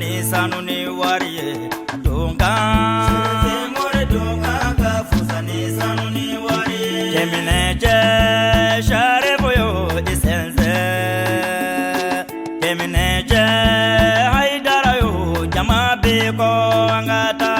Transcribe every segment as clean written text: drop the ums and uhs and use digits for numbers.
ni sanu ni wariye donga more donga ka fusa ni sanu ni wariye kemine je share boyo isense kemine je haidara yo jama be ko ngata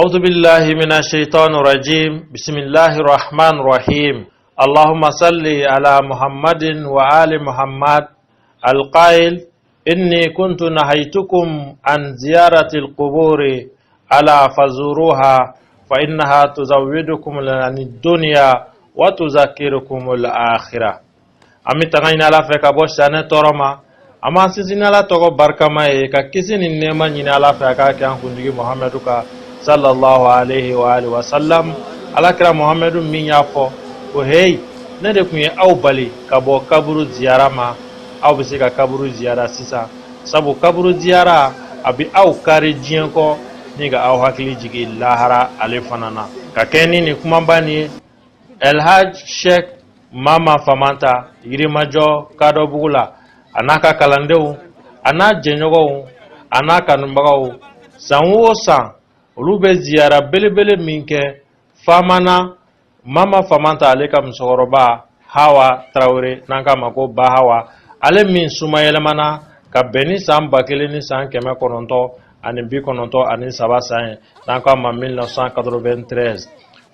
أعوذ بالله من الشيطان الرجيم بسم الله الرحمن الرحيم اللهم صل على محمد وآل محمد القائل إني كنت نهيتكم عن زيارة القبور ألا فزوروها فإنها تزودكم عن الدنيا وتذكركم الآخرة أمي تغينا لا فك بوشانة تورما أما سيزنا لا تغو بركما كيسين النعمة نينا لا فك كان كندي محمد sallallahu alaihi wa alihi wa sallam alakira muhammadu min ya fo ko hey ne de kun ye aw bali ka bo kaburu ziyara ma aw bi se ka kaburu ziyara sisa sabu kaburu ziyara abi aw kare jiyan ko ni ga aw hakili jigi lahara ale fanana ka keni ni kuma bani el hajj sheikh mama famanta yirimajo kado bugula anaka kalandew ana jenyogo anaka numbagaw sanwo san olu bɛ ziyara belebele min kɛ famana mama famanta ale ka musokɔrɔba hawa tarawele n'an k'a ma ko ba hawa ale min suma yɛlɛmana ka bɛn ni san 1993 san ye n'an k'a ma 1993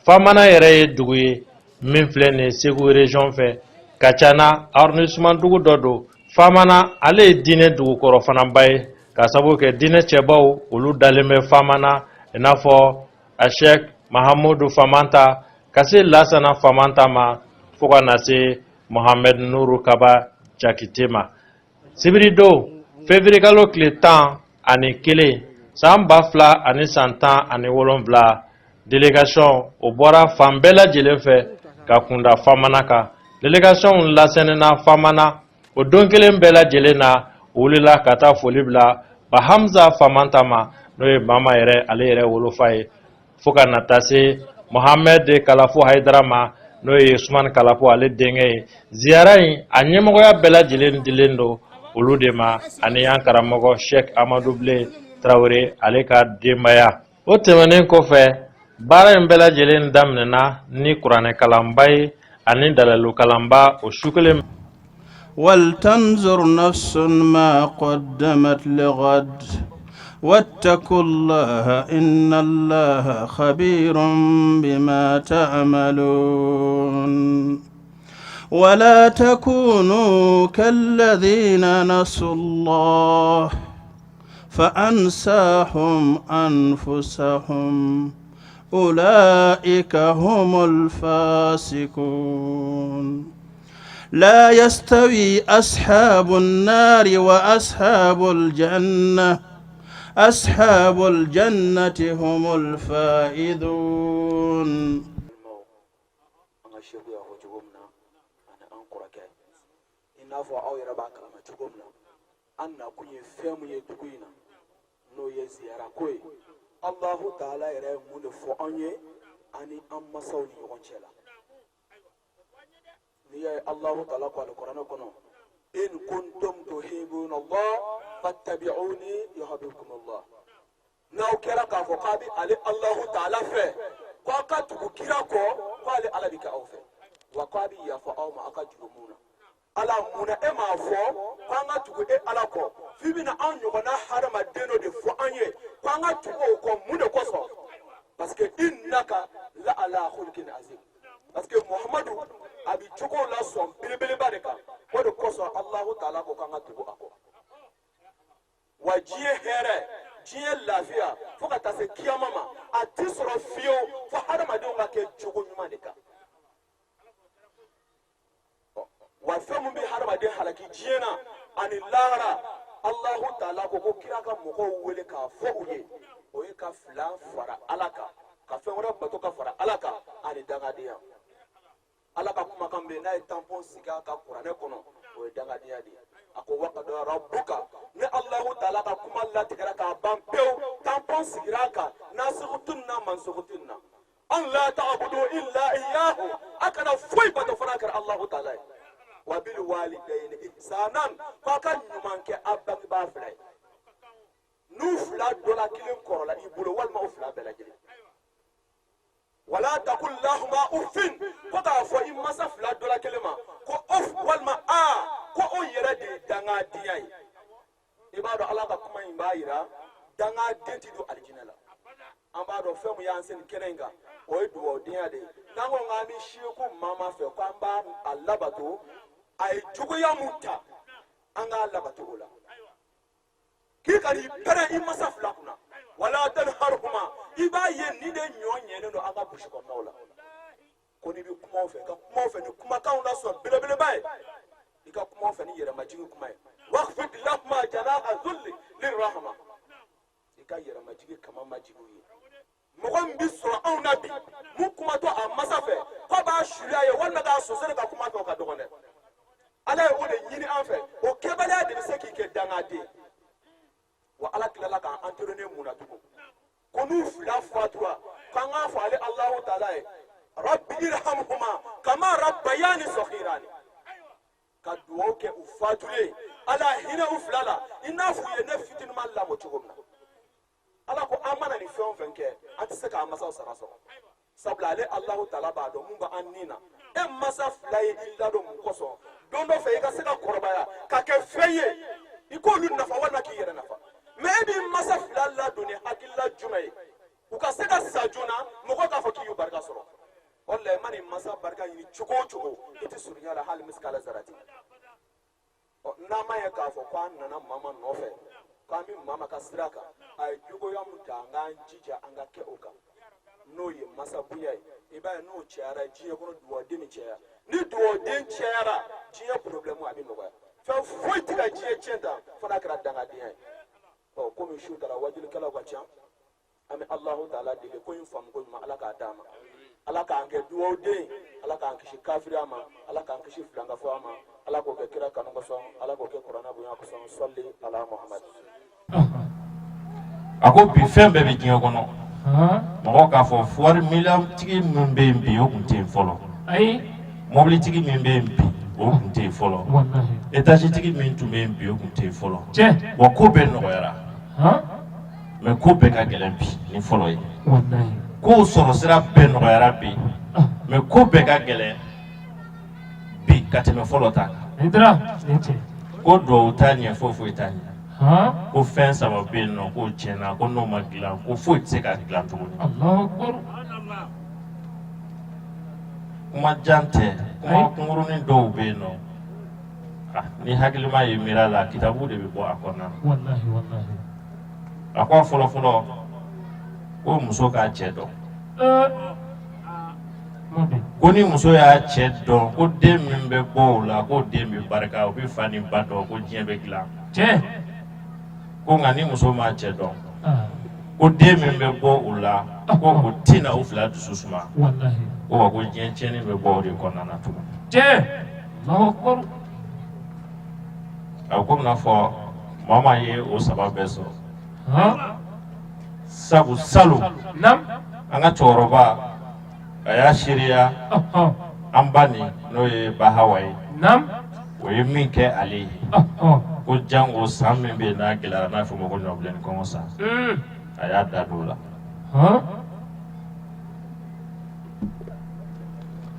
famana yɛrɛ ye dugu ye min filɛ nin ye Segu region fɛ Kacana arrondissement dugu dɔ don famana ale ye diinɛ dugukɔrɔ fana ba ye ka sababu kɛ diinɛ cɛbaw olu dalen bɛ famana i n'a fɔ a Sheikh Mahamudu Famanta ka se Lasana Famanta ma fo ka na se Mohamed Nuru Kaba Jakite ma sibiri don février kalo tile 11 san 2017 délégation o bɔra fan bɛɛ lajɛlen fɛ ka kunda famana kan délégation lasɛnɛna famana o don kelen bɛɛ lajɛlen na o wulila ka taa foli bila ba Hamza Famanta ma n'o ye mama yɛrɛ ale yɛrɛ wolofa ye fo ka na taa se Mohamed Kalafu Haidara ma n'o ye Usman Kalafu ale denkɛ ye ziyara in a ɲɛmɔgɔya bɛɛ lajɛlen dilen don olu de ma ani an karamɔgɔ Sheikh Amadu Bile Tarawele ale ka denbaya o tɛmɛnen kɔfɛ baara in bɛɛ lajɛlen daminɛna ni kuranɛ kalanba ye ani dalalu kalanba o su kelen ولتنظر نفس ما قدمت لغد واتقوا الله إن الله خبير بما تعملون ولا تكونوا كالذين نسوا الله فأنساهم أنفسهم أولئك هم الفاسقون لا يستوي أصحاب النار وأصحاب الجنة أصحاب الجنة هم الفائزون الله تعالى قال القرآن كنو إن كنتم تحبون الله فاتبعوني يحببكم الله ناو كرا كافو قابي علي الله تعالى في قاكا تبكيرا كو قالي على بك أوفي وقابي يفو أو ما أكا جرمونا على مونا إما فو قانا تبو إيه على كو في بنا أن يغنا حرم الدينو دي فو أنيه قانا تبو كو مونا كوسو باسكي إنك لا على خلق عظيم باسكي محمد abi choko la som bilibili barika wado koso Allahu Ta'ala ko kanga tubu ako wajiye here jiye lafiya foka tase kiyama ma atisro fiyo fo hadama de ngake choko nyuma deka wa famu bi hadama de halaki jiyena ani lahara Allahu Ta'ala ko kira ka moko wele ka fo uye o ka fla fara alaka ka fɛn wɛrɛ bato ka fara ala kan ani dangadenya ala ka kumakan bɛ n'a ye tampon sigi a ka kuranɛ kɔnɔ o ye dangadenya de ye a ko waqada rabbuka ni Allahu taala ka kuma latigɛra k'a ban pewu tampon sigira a kan nasighutunna mansughutunna an la ta'budu illa iyyahu a kana foyi bato fana kɛra Allahu taala ye wa bil walidayni ihsanan k'a ka ɲuman kɛ a bangebaa fila ye n'u fila dɔ la kelen kɔrɔla i bolo walima u fila bɛɛ lajɛlen wala taqul lahuma uffin ko k'a fɔ i masa fila dɔ la kelen ma ko uff walima a ko o yɛrɛ de ye dangadenya ye i b'a dɔn ala ka kuma in b'a yira dangaden ti don alijinɛ la an b'a dɔn fɛn min y'an seni kɛnɛ in kan o ye dugawudenya de ye n'an ko k'an bɛ seku mama fɛ k'an b'a a labato a ye cogoya mun ta an k'a labato o la k'i ka n'i pɛrɛn i masa fila kunna wala tanharhuma i b'a ye ni de ɲɔ ɲɛnen don an ka burusi kɔnɔnaw la ko n'i bɛ kuma o fɛ ka kuma o fɛ ni kumakanw na sɔn belebeleba ye i ka kuma o fɛ ni yɛrɛmajigin kuma ye waqfid lahuma janaha dhulli lirrahma i ka yɛrɛmajigin kama majigin u ye mɔgɔ min bɛ sɔrɔ anw na bi mun kumatɔ a masa fɛ k'a b'a suya ye walima k'a sɔsɔli ka kuma fɛ o ka dɔgɔn dɛ ala ye o de ɲini an fɛ o kɛbaliya de bɛ se k'i kɛ dangaden wa ala tilala k'an entraîner mun na tugun ko n'u fila fatura k'an k'a fɔ ale Allahu taala ye rabbi irhamhuma kama rabbayani saghirani ka duwawu kɛ u fatulen ala hinɛ u fila la i n'a fɔ u ye ne fitininma lamɔ cogo min na ala ko an mana ni fɛn o fɛn kɛ an tɛ se k'an masaw sara sɔrɔ sabula ale Allahu taala b'a dɔn mun b'an ni na e masa fila ye i ladon mun kosɔn don dɔ fɛ i ka se ka kɔrɔbaya ka kɛ fɛn ye i k'olu nafa walima k'i yɛrɛ nafa mɛ e b'i masa fila ladon ni hakilila jumɛn ye u ka se ka sa joona mɔgɔ k'a fɔ k'i y'u barika sɔrɔ wallahi mani masa barika ɲini cogo o cogo i tɛ surunya la hali miskala zarati n'an ma ye k'a fɔ k'an nana mama nɔfɛ k'an bɛ mama ka sira kan a ye jogoya mun ta an k'an jija an ka kɛ o kan n'o ye masa bonya ye i b'a ye n'o cayara diɲɛ kɔnɔ duwawuden bɛ caya ni duwawuden cayara diɲɛ problème a bɛ nɔgɔya fɛn foyi tɛ ka diɲɛ tiɲɛ ta fo n'a kɛra dangadenya ye komi su taara wajilikɛlaw ka ca an bɛ Allahu taala deli ko in faamu ko ɲuman ala k'a d'a ma ala k'an kɛ duwawuden ala k'an kisi kafiriya ma ala k'an kisi filankafɔya ma ala k'o kɛ kira kanu kosɔn ala k'o kɛ kuranɛ bonya kosɔn sɔli ala Muhammad a ko bi fɛn bɛɛ bɛ diɲɛ kɔnɔ mɔgɔ k'a fɔ wari miliyɔntigi min bɛ yen bi o tun tɛ yen fɔlɔ ayi mɔbilitigi min bɛ yen bi o tun tɛ yen fɔlɔ etasitigi min tun bɛ yen bi o tun tɛ yen fɔlɔ wa ko bɛɛ nɔgɔyara mɛ ko bɛɛ ka gɛlɛn bi ni fɔlɔ ye kow sɔrɔ sira bɛɛ nɔgɔyara bi mɛ ko bɛɛ ka gɛlɛn bi ka tɛmɛ fɔlɔ ta kan ko duwawu t'a ɲɛ foyi t'a ɲɛ ko fɛn saba bɛ yen nɔ k'o tiɲɛna ko n'o ma dilan ko foyi tɛ se ka dilan tuguni kuma jan tɛ kuma kunkurunin dɔw bɛ yen nɔ ni hakilima ye miiri a la kitabu de bɛ bɔ a kɔnɔna a ko a fɔlɔ ko muso k'a cɛ dɔn ko ni muso y'a cɛ dɔn ko den min bɛ bɔ o la ko den bɛ barika o bɛ fa ni ba dɔn ko diɲɛ bɛ dilan ko nka ni muso m'a cɛ dɔn ko den min bɛ bɔ o la ko o tɛna o fila dusu suma ko wa ko diɲɛ tiɲɛni bɛ bɔ o de kɔnɔna na tugun a ko n'a fɔ mama ye o saba bɛɛ sɔrɔ sabu salon an ka cɛkɔrɔba a y'a seereya an ba nin n'o ye ba Hawa ye o ye min kɛ ale ye ko jango san min bɛ yen n'a gɛlɛyara n'a fɔ ma ko ɲɔbilen kɔngɔ san a y'a da don o la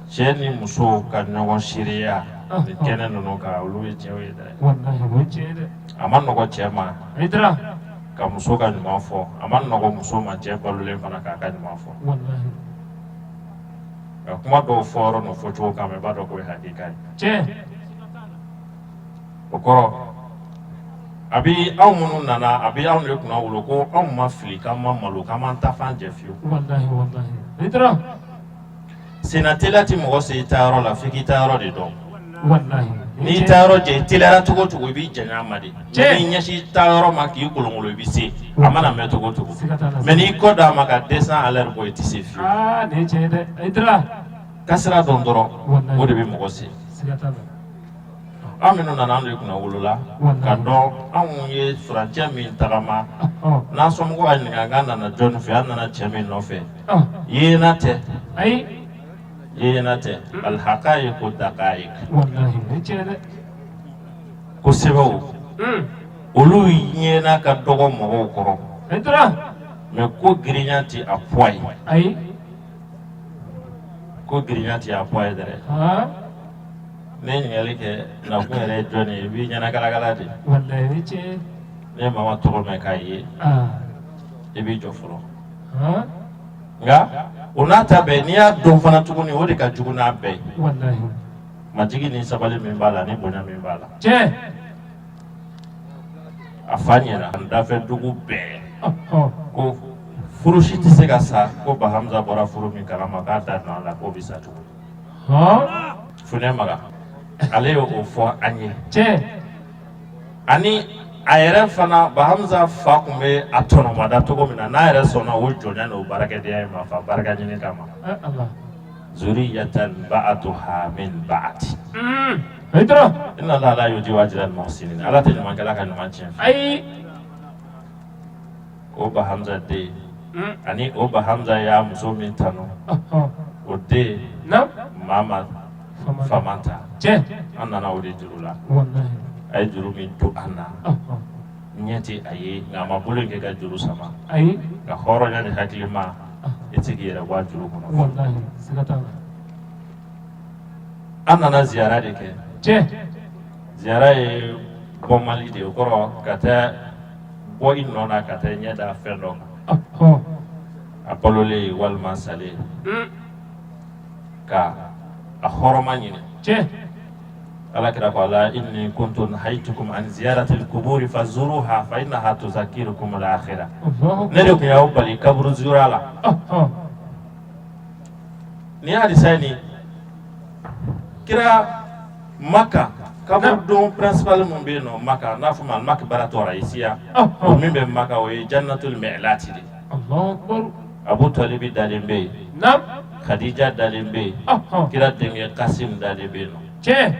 cɛ ni muso ka ɲɔgɔn seereya ni kɛnɛ ninnu kan olu ye cɛw ye dɛ a ma nɔgɔ cɛ ma ka muso ka ɲuman fɔ a ma nɔgɔ muso ma cɛ balolen fana k'a ka ɲuman fɔ ka kuma dɔw fɔ yɔrɔ n'o fɔ cogo kan mɛ i b'a dɔn k'o ye hakika ye o kɔrɔ a bɛ anw minnu nana a bɛ anw de kunna wolo ko anw ma fili k'an ma malo k'an m'an ta fan jɛ fiyewu senna teliya tɛ mɔgɔ se i ta yɔrɔ la f'i k'i ta yɔrɔ de dɔn wallahi ni taro je tilara togo togo bi janya madi ni nyashi taro ma ki kolongolo bi se amana me togo togo mais ni ko da ma ka descend à l'air boy ti se fi ne che de idra kasra don doro o de bi mo se amino na nando kuna wulula ka do anwu ye frontier min tagama na so mo ani ngana na John fi anna na chemi no fe yena te ay yena te al haqaiq daqaiq wallahi ne che de ko sebo olu yena ka dogo mo ko idra me ko grignanti a poy ay ko grignanti a poy dere ne ngali ke na ko re Johnny bi nyana kala kala de wallahi ne che ne mama to me kai e bi jofro nga unata be ni ya don fana tuguni wodi ka juguna be wallahi majigi ni sabale min bala ni bonya min bala che afanyera anda fe dugu be ko furushi ti se ka sa ko ba Hamza bora furu min kala maka da na la ko bisatu fune maga ale o fo anye che ani ayere fana ba Hamza fa kumbe atono mada togo mina na ayere sona o jonya no baraka de ay ma fa baraka nyini kama Allah zuriyatan ba'atuha min ba'd idra inna Allah la yuji wajra al muhsinin ala ta man kala kan man cin ay o ba Hamza de ani o ba Hamza ya muso min tano o de na mama famanta che anana o de jurula wallahi ay juru min to anna nyati ayi ngama bulu ke ga juru sama ay ga horo nyani hakilima itigi era wa juru kono wallahi sigata anana ziyara de ke che ziyara e bomali de koro kata bo inona kata nyada fendo apolole wal masale ka a horoma nyine che ala kira ko ala inni kuntu nahaytukum an ziyarati al-qubur fazuruha fa innaha tuzakkirukum al-akhirah nede ko yaw bali kabru zurala ni hadisa ni kira Maka kabru don principal mon be no Maka na fuma Maka baratora isia o min be Maka o jannatul mi'lati de Allahu akbar Abu Talib dalimbe nam Khadija dalimbe kira denge Qasim dalimbe no che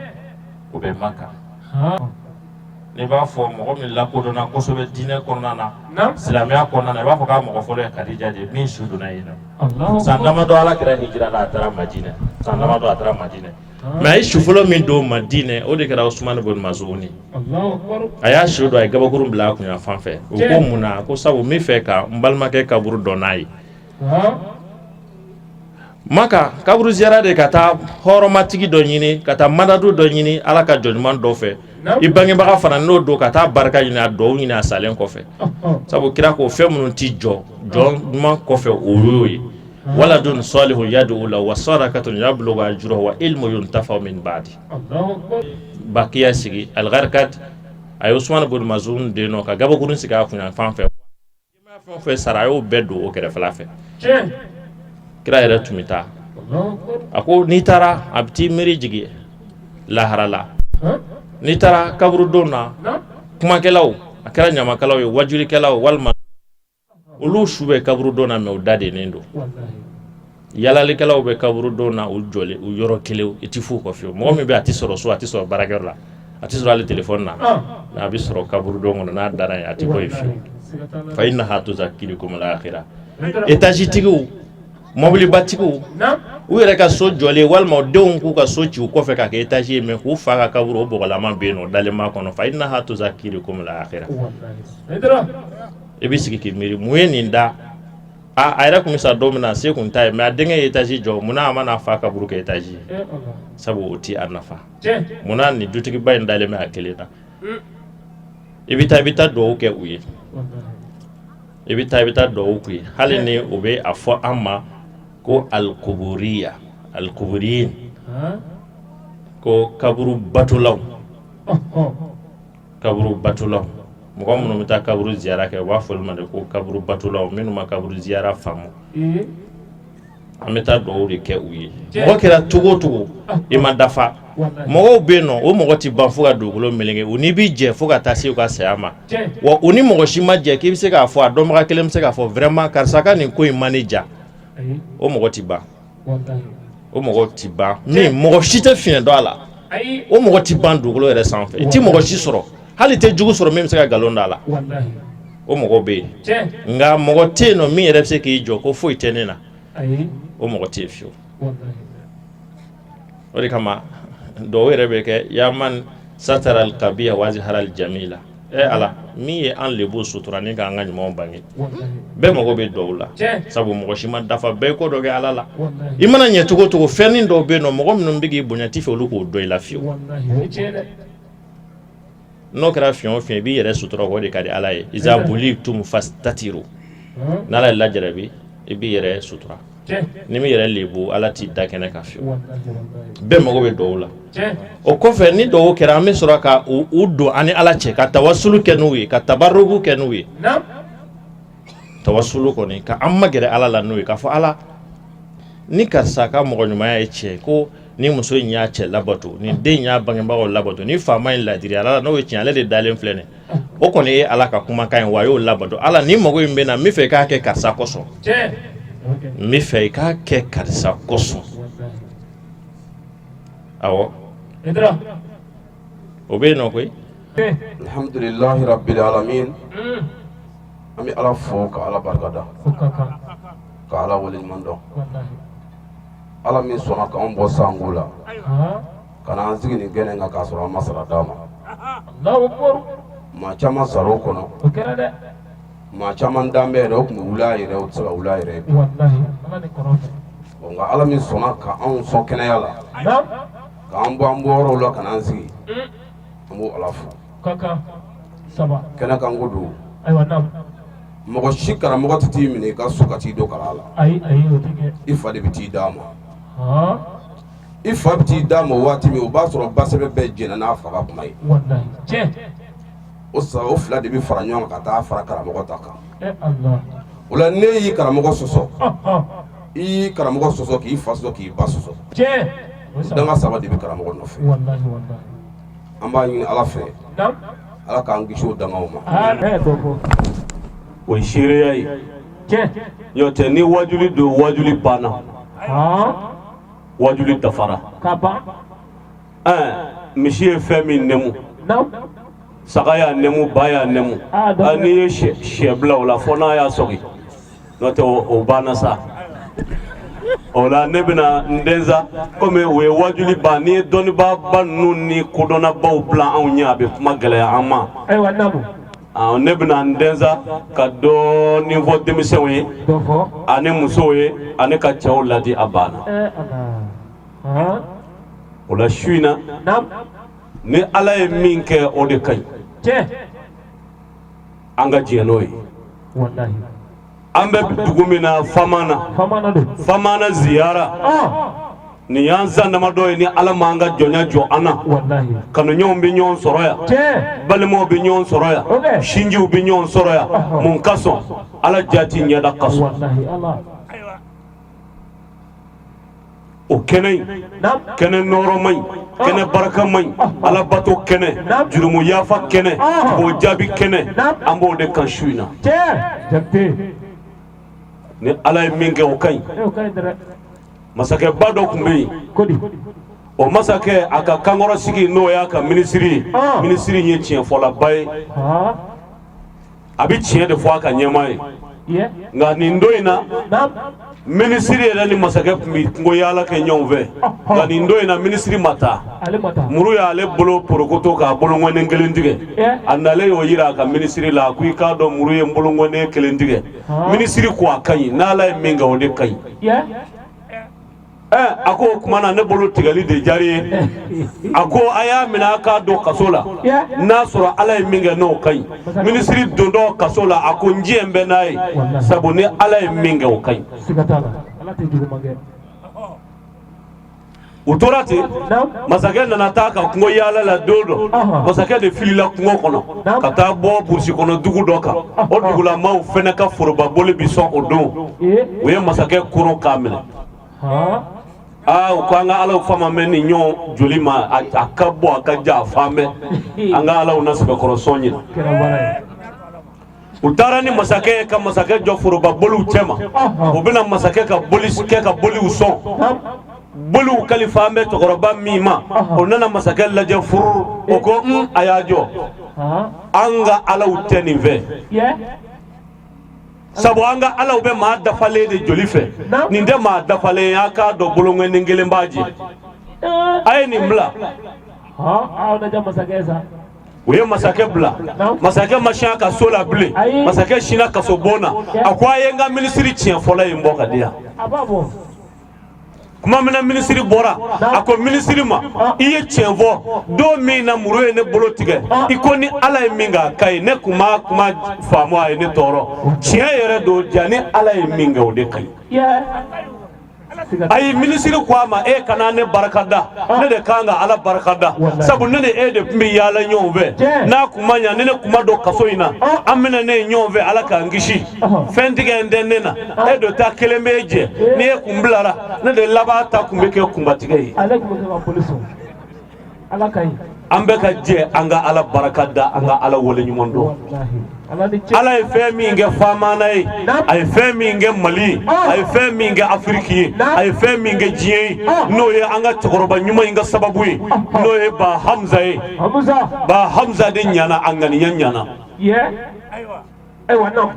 o be Maka ne b'a fɔ mɔgɔ min lakodɔnna kosɛbɛ diinɛ kɔnɔna na silamɛya kɔnɔna na i b'a fɔ k'a mɔgɔ fɔlɔ ye Khadija de min su donna yen nɔ san damadɔ ala kɛra hijira la a taara Madinɛ san damadɔ a taara Madinɛ mais a ye su fɔlɔ min don Madinɛ o de kɛra Usmane bun Mazuni a y'a su don a ye gabakurun bila a kun yan fan fɛ o ko mun na ko sabu n bɛ fɛ ka n balimakɛ kaburu dɔn n'a ye Maka kaburu ziyara de ka taa hɔrɔmatigi dɔ ɲini ka taa madadu dɔ ɲini ala ka jɔnɲuman dɔ fɛ i bangebaga fana n'o don ka taa barika ɲini a dɔw ɲini a salen kɔfɛ sabu kira ko fɛn minnu ti jɔ ɲuman kɔfɛ o y'o ye waladun salihun yad'u lahu wa sadaqatun yablughu ajrahu wa ilmun yuntafa'u min ba'di bakiya sigi al-Gharqad a ye Usmane bun Mazun den nɔ ka gabakurun sigi a kun yan fan fɛ fɛn o fɛn sara a y'o bɛɛ don o kɛrɛfɛla fɛ kira yɛrɛ tun bɛ taa a ko n'i taara a bɛ t'i miiri jigi lahara la n'i taara kaburudon na kumakɛlaw a kɛra ɲamakalaw ye wajulikɛlaw walima olu su bɛ kaburudon na mais u dadennen don yalalikɛlaw bɛ kaburudon na u jɔlen u yɔrɔ kelen i tɛ f'u kɔfɛ mɔgɔ min bɛ a tɛ sɔrɔ so a tɛ sɔrɔ baarakɛyɔrɔ la a tɛ sɔrɔ hali téléphone na mais a bɛ sɔrɔ kaburudon kɔnɔ n'a dara yen a tɛ bɔ yen fiyewu fa innaha tuzakkirukum al-akhirah étage tigiw mobili batigiw u yɛrɛ ka so jɔlen walima denw k'u ka so ci u kɔfɛ ka kɛ étage ye mais k'u fa ka kaburu o bɔgɔlama bɛ yen nɔ dalen b'a kɔnɔ fa innaha tuzakkirukum al-akhirah i bɛ sigi k'i miiri mun ye nin da a yɛrɛ tun bɛ sa don min na se kun t'a ye mais a denkɛ ye étage jɔ munna a ma n'a fa kaburu kɛ étage ye sabu o ti a nafa munna nin dutigiba in dalen bɛ a kelen na i bɛ taa dugawu kɛ u ye i bɛ taa dugawu k'u ye hali ni o bɛ a fɔ an ma ko al-kuburiya al-kuburiyin ko kaburu batulaw mɔgɔ minnu bɛ taa kaburu ziyara kɛ u b'a fɔ olu ma de ko kaburu batulaw minnu ma kaburu ziyara faamu an bɛ taa dugawu de kɛ u ye mɔgɔ kɛra cogo o cogo i ma dafa mɔgɔw bɛ yen nɔ o mɔgɔ tɛ ban fo ka dugukolo meleke u ni b'i jɛ fo ka taa se u ka saya ma wa u ni mɔgɔ si ma jɛ k'i bɛ se k'a fɔ a dɔnbaga kelen bɛ se k'a fɔ vraiment karisa ka nin ko in man ne ja o mɔgɔ tɛ ban o mɔgɔ tɛ ban min mɔgɔ si tɛ fiɲɛ dɔn a la o mɔgɔ tɛ ban dugukolo yɛrɛ sanfɛ i tɛ mɔgɔ si sɔrɔ hali tɛ jugu sɔrɔ min bɛ se ka nkalon da a la o mɔgɔ bɛ yen nka mɔgɔ tɛ yen nɔ min yɛrɛ bɛ se k'i jɔ ko foyi tɛ ne na o mɔgɔ tɛ yen fiyewu o de kama dɔw yɛrɛ bɛ kɛ yaman satara al-kabiya wa zahara al-jamila ala min ye an lebu sutura ni k'an ka ɲumanw bange bɛɛ mago bɛ dɔw la sabu mɔgɔ si ma dafa bɛɛ ko dɔ kɛ ala la i mana ɲɛ cogo o cogo fɛnnin dɔw bɛ yen nɔ mɔgɔ minnu bɛ k'i bonya ti fɛ olu k'o dɔn i la fiyewu n'o kɛra fiɲɛ o fiɲɛ i b'i yɛrɛ sutura o de ka di ala ye iza bulitum fastatiru n'ala ye lajarabi i b'i yɛrɛ sutura ni min yɛrɛ lebu ala t'i da kɛnɛ kan fiyewu bɛɛ mago bɛ dɔw la o kɔfɛ ni dɔw kɛra an bɛ sɔrɔ ka u don ani ala cɛ ka tawasulu kɛ n'u ye ka tabaruku kɛ n'u ye tawasulu kɔni ka an magɛrɛ ala la n'o ye k'a fɔ ala ni karisa ka mɔgɔ ɲumanya ye tiɲɛ ko ni muso in y'a cɛ labato ni den y'a bangebagaw labato ni faama in ladiri ala n'o ye tiɲɛ ale de dalen filɛ nin o kɔni ye ala ka kumakan ye wa a y'o labato ala ni mago in bɛ na n bɛ fɛ i k'a kɛ karisa kosɔn n bɛ fɛ i k'a kɛ karisa kosɔn awɔ o bɛ yen nɔ koyi alhamdulillahi rabbil alamin an bɛ ala fo ka ala barikada ka ala waleɲuman dɔn ala min sɔnna k'anw bɔ sango la ka n'an sigi nin kɛnɛ kan k'a sɔrɔ an ma sara d'a ma maa caman sara o kɔnɔ maa caman danbɛ yɛrɛ o tun bɛ wuli a yɛrɛ o tɛ se ka wuli a yɛrɛ ye nka ala min sɔnna k'anw sɔn kɛnɛya la k'an bɔ an bɔyɔrɔw la ka n'an sigi an b'o ala fo kɛnɛ kan ko don mɔgɔ si karamɔgɔ tɛ t'i minɛ i ka so ka t'i don kala la i fa de bɛ t'i d'a ma i fa bɛ t'i d'a ma waati min o b'a sɔrɔ basɛbɛ bɛɛ jɛnna n'a fa ka kuma ye o fila de bɛ fara ɲɔgɔn kan ka taa fara karamɔgɔ ta kan o la ne y'i karamɔgɔ sɔsɔ i y'i karamɔgɔ sɔsɔ k'i fa sɔsɔ k'i ba sɔsɔ danga saba de bɛ karamɔgɔ nɔfɛ an b'a ɲini ala fɛ ala k'an kisi o dangaw ma o ye seereya ye n'o tɛ ni wajuli don wajuli banna wajuli dafara misi ye fɛn min nɛmu saga y'a nɛmu ba y'a nɛmu n'i ye sɛ bila o la fo n'a y'a sɔgin n'o tɛ o banna sa o la ne bɛna n densa komi o ye wajuli ban n'i ye dɔnnibaa ninnu ni kodɔnnabaw bila anw ɲɛ a bɛ kuma gɛlɛya an ma ne bɛna n densa ka dɔɔnin fɔ denmisɛnw ye ani musow ye ani ka cɛw ladi a banna o la su in na ni ala ye min kɛ o de ka ɲi an ka diɲɛ n'o ye an bɛ dugu min na famana ziyara nin y'an san damadɔ ye ni ala m'an ka jɔnya jɔ an na kanuɲɔgɔnw bɛ ɲɔgɔn sɔrɔ yan balimaw bɛ ɲɔgɔn sɔrɔ yan sinjiw bɛ ɲɔgɔn sɔrɔ yan mun ka sɔn ala jati ɲɛda ka sɔn o kɛnɛ in kɛnɛ nɔɔrɔ man ɲi kɛnɛ baraka man ɲi ala bato kɛnɛ jurumu yafa kɛnɛ k'o jaabi kɛnɛ an b'o de kan su in na ni ala ye min kɛ o ka ɲi masakɛba dɔ tun bɛ yen o masakɛ a ka kankɔrɔ sigi n'o y'a ka minisiri ye minisiri ye tiɲɛfɔlaba ye a bɛ tiɲɛ de fɔ a ka ɲɛmaa ye nka nin don in na minisiri yɛrɛ ni masakɛ tun bɛ kungo yaala kɛ ɲɔgɔn fɛ nka nin don in na minisiri ma taa muru y'ale bolo porokoto k'a bolongɔnnen kelen tigɛ a nalen y'o yira a ka minisiri la a ko i k'a dɔn muru ye bolongɔnnen kelen tigɛ minisiri ko a ka ɲi n'ala ye min kɛ o de ka ɲi a ko o tuma na ne bolo tigɛli de diyara ye a ko a y'a minɛ a k'a don kaso la n'a sɔrɔ ala ye min kɛ n'o ka ɲi minisiri dondɔ kaso la a ko n diɲɛ bɛ n'a ye sabu ni ala ye min kɛ o ka ɲi u tora ten masakɛ nana taa ka kungo yaala la don dɔ masakɛ de filila kungo kɔnɔ ka taa bɔ burusi kɔnɔ dugu dɔ kan o dugulamaw fɛnɛ ka forobaboli bi sɔn o don u ye masakɛ koron k'a minɛ u ko an ka Ala fama mɛ ni ɲɔgɔn joli ma a ka bɔ a ka ja a fan bɛɛ an ka Ala na sɛbɛkɔrɔ sɔn ɲina u taara ni masakɛ ka masakɛ jɔ foroba boliw cɛma u bɛna masakɛ ka boliw sɔn boliw kalifa an bɛ cɛkɔrɔba min ma o nana masakɛ lajɛ furu o ko a y'a jɔ an ka Alaw tɛ nin fɛ sabu an ka Alaw bɛ maa dafalen de joli fɛ nin tɛ maa dafalen a k'a dɔn boloŋɛni kelen b'a jɛ a ye nin bila u ye masakɛ bila masakɛ ma siɲɛ ka so la bilen masakɛ sina kaso bon na a ko a ye n ka minisiri tiɲɛ fɔlɔ in bɔ ka di yan kuma min na minisiri bɔra a ko minisiri ma i ye tiɲɛ fɔ don min na muru ye ne bolo tigɛ i ko ni Ala ye min kɛ a ka ɲi ne kun ma kuma faamu a ye ne tɔɔrɔ tiɲɛ yɛrɛ don ja ni Ala ye min kɛ o de ka ɲi ayi minisiri ko a ma e kana ne barakada ne de kan ka Ala barakada sabu ne ni e de tun bɛ yaala ɲɔgɔn fɛ n'a kun ma ɲa ni ne kun ma don kaso in na an bɛna ne ye ɲɔgɔn fɛ Ala k'an kisi fɛn tigɛ n tɛ ne na e do ta kelen bɛ jɛ ni e kun bilara ne de laban ta kun bɛ kɛ kunbatigɛ ye an bɛ ka jɛ an ka Ala barakada an ka Ala wale ɲuman dɔn Ala ye fɛn min kɛ faamana ye a ye fɛn min kɛ Mali a ye fɛn min kɛ Afiriki ye a ye fɛn min kɛ diɲɛ ye n'o ye an ka cɛkɔrɔba ɲuman in ka sababu ye n'o ye Ba Hamza ye Ba Hamza de ɲana a ŋaniya ɲana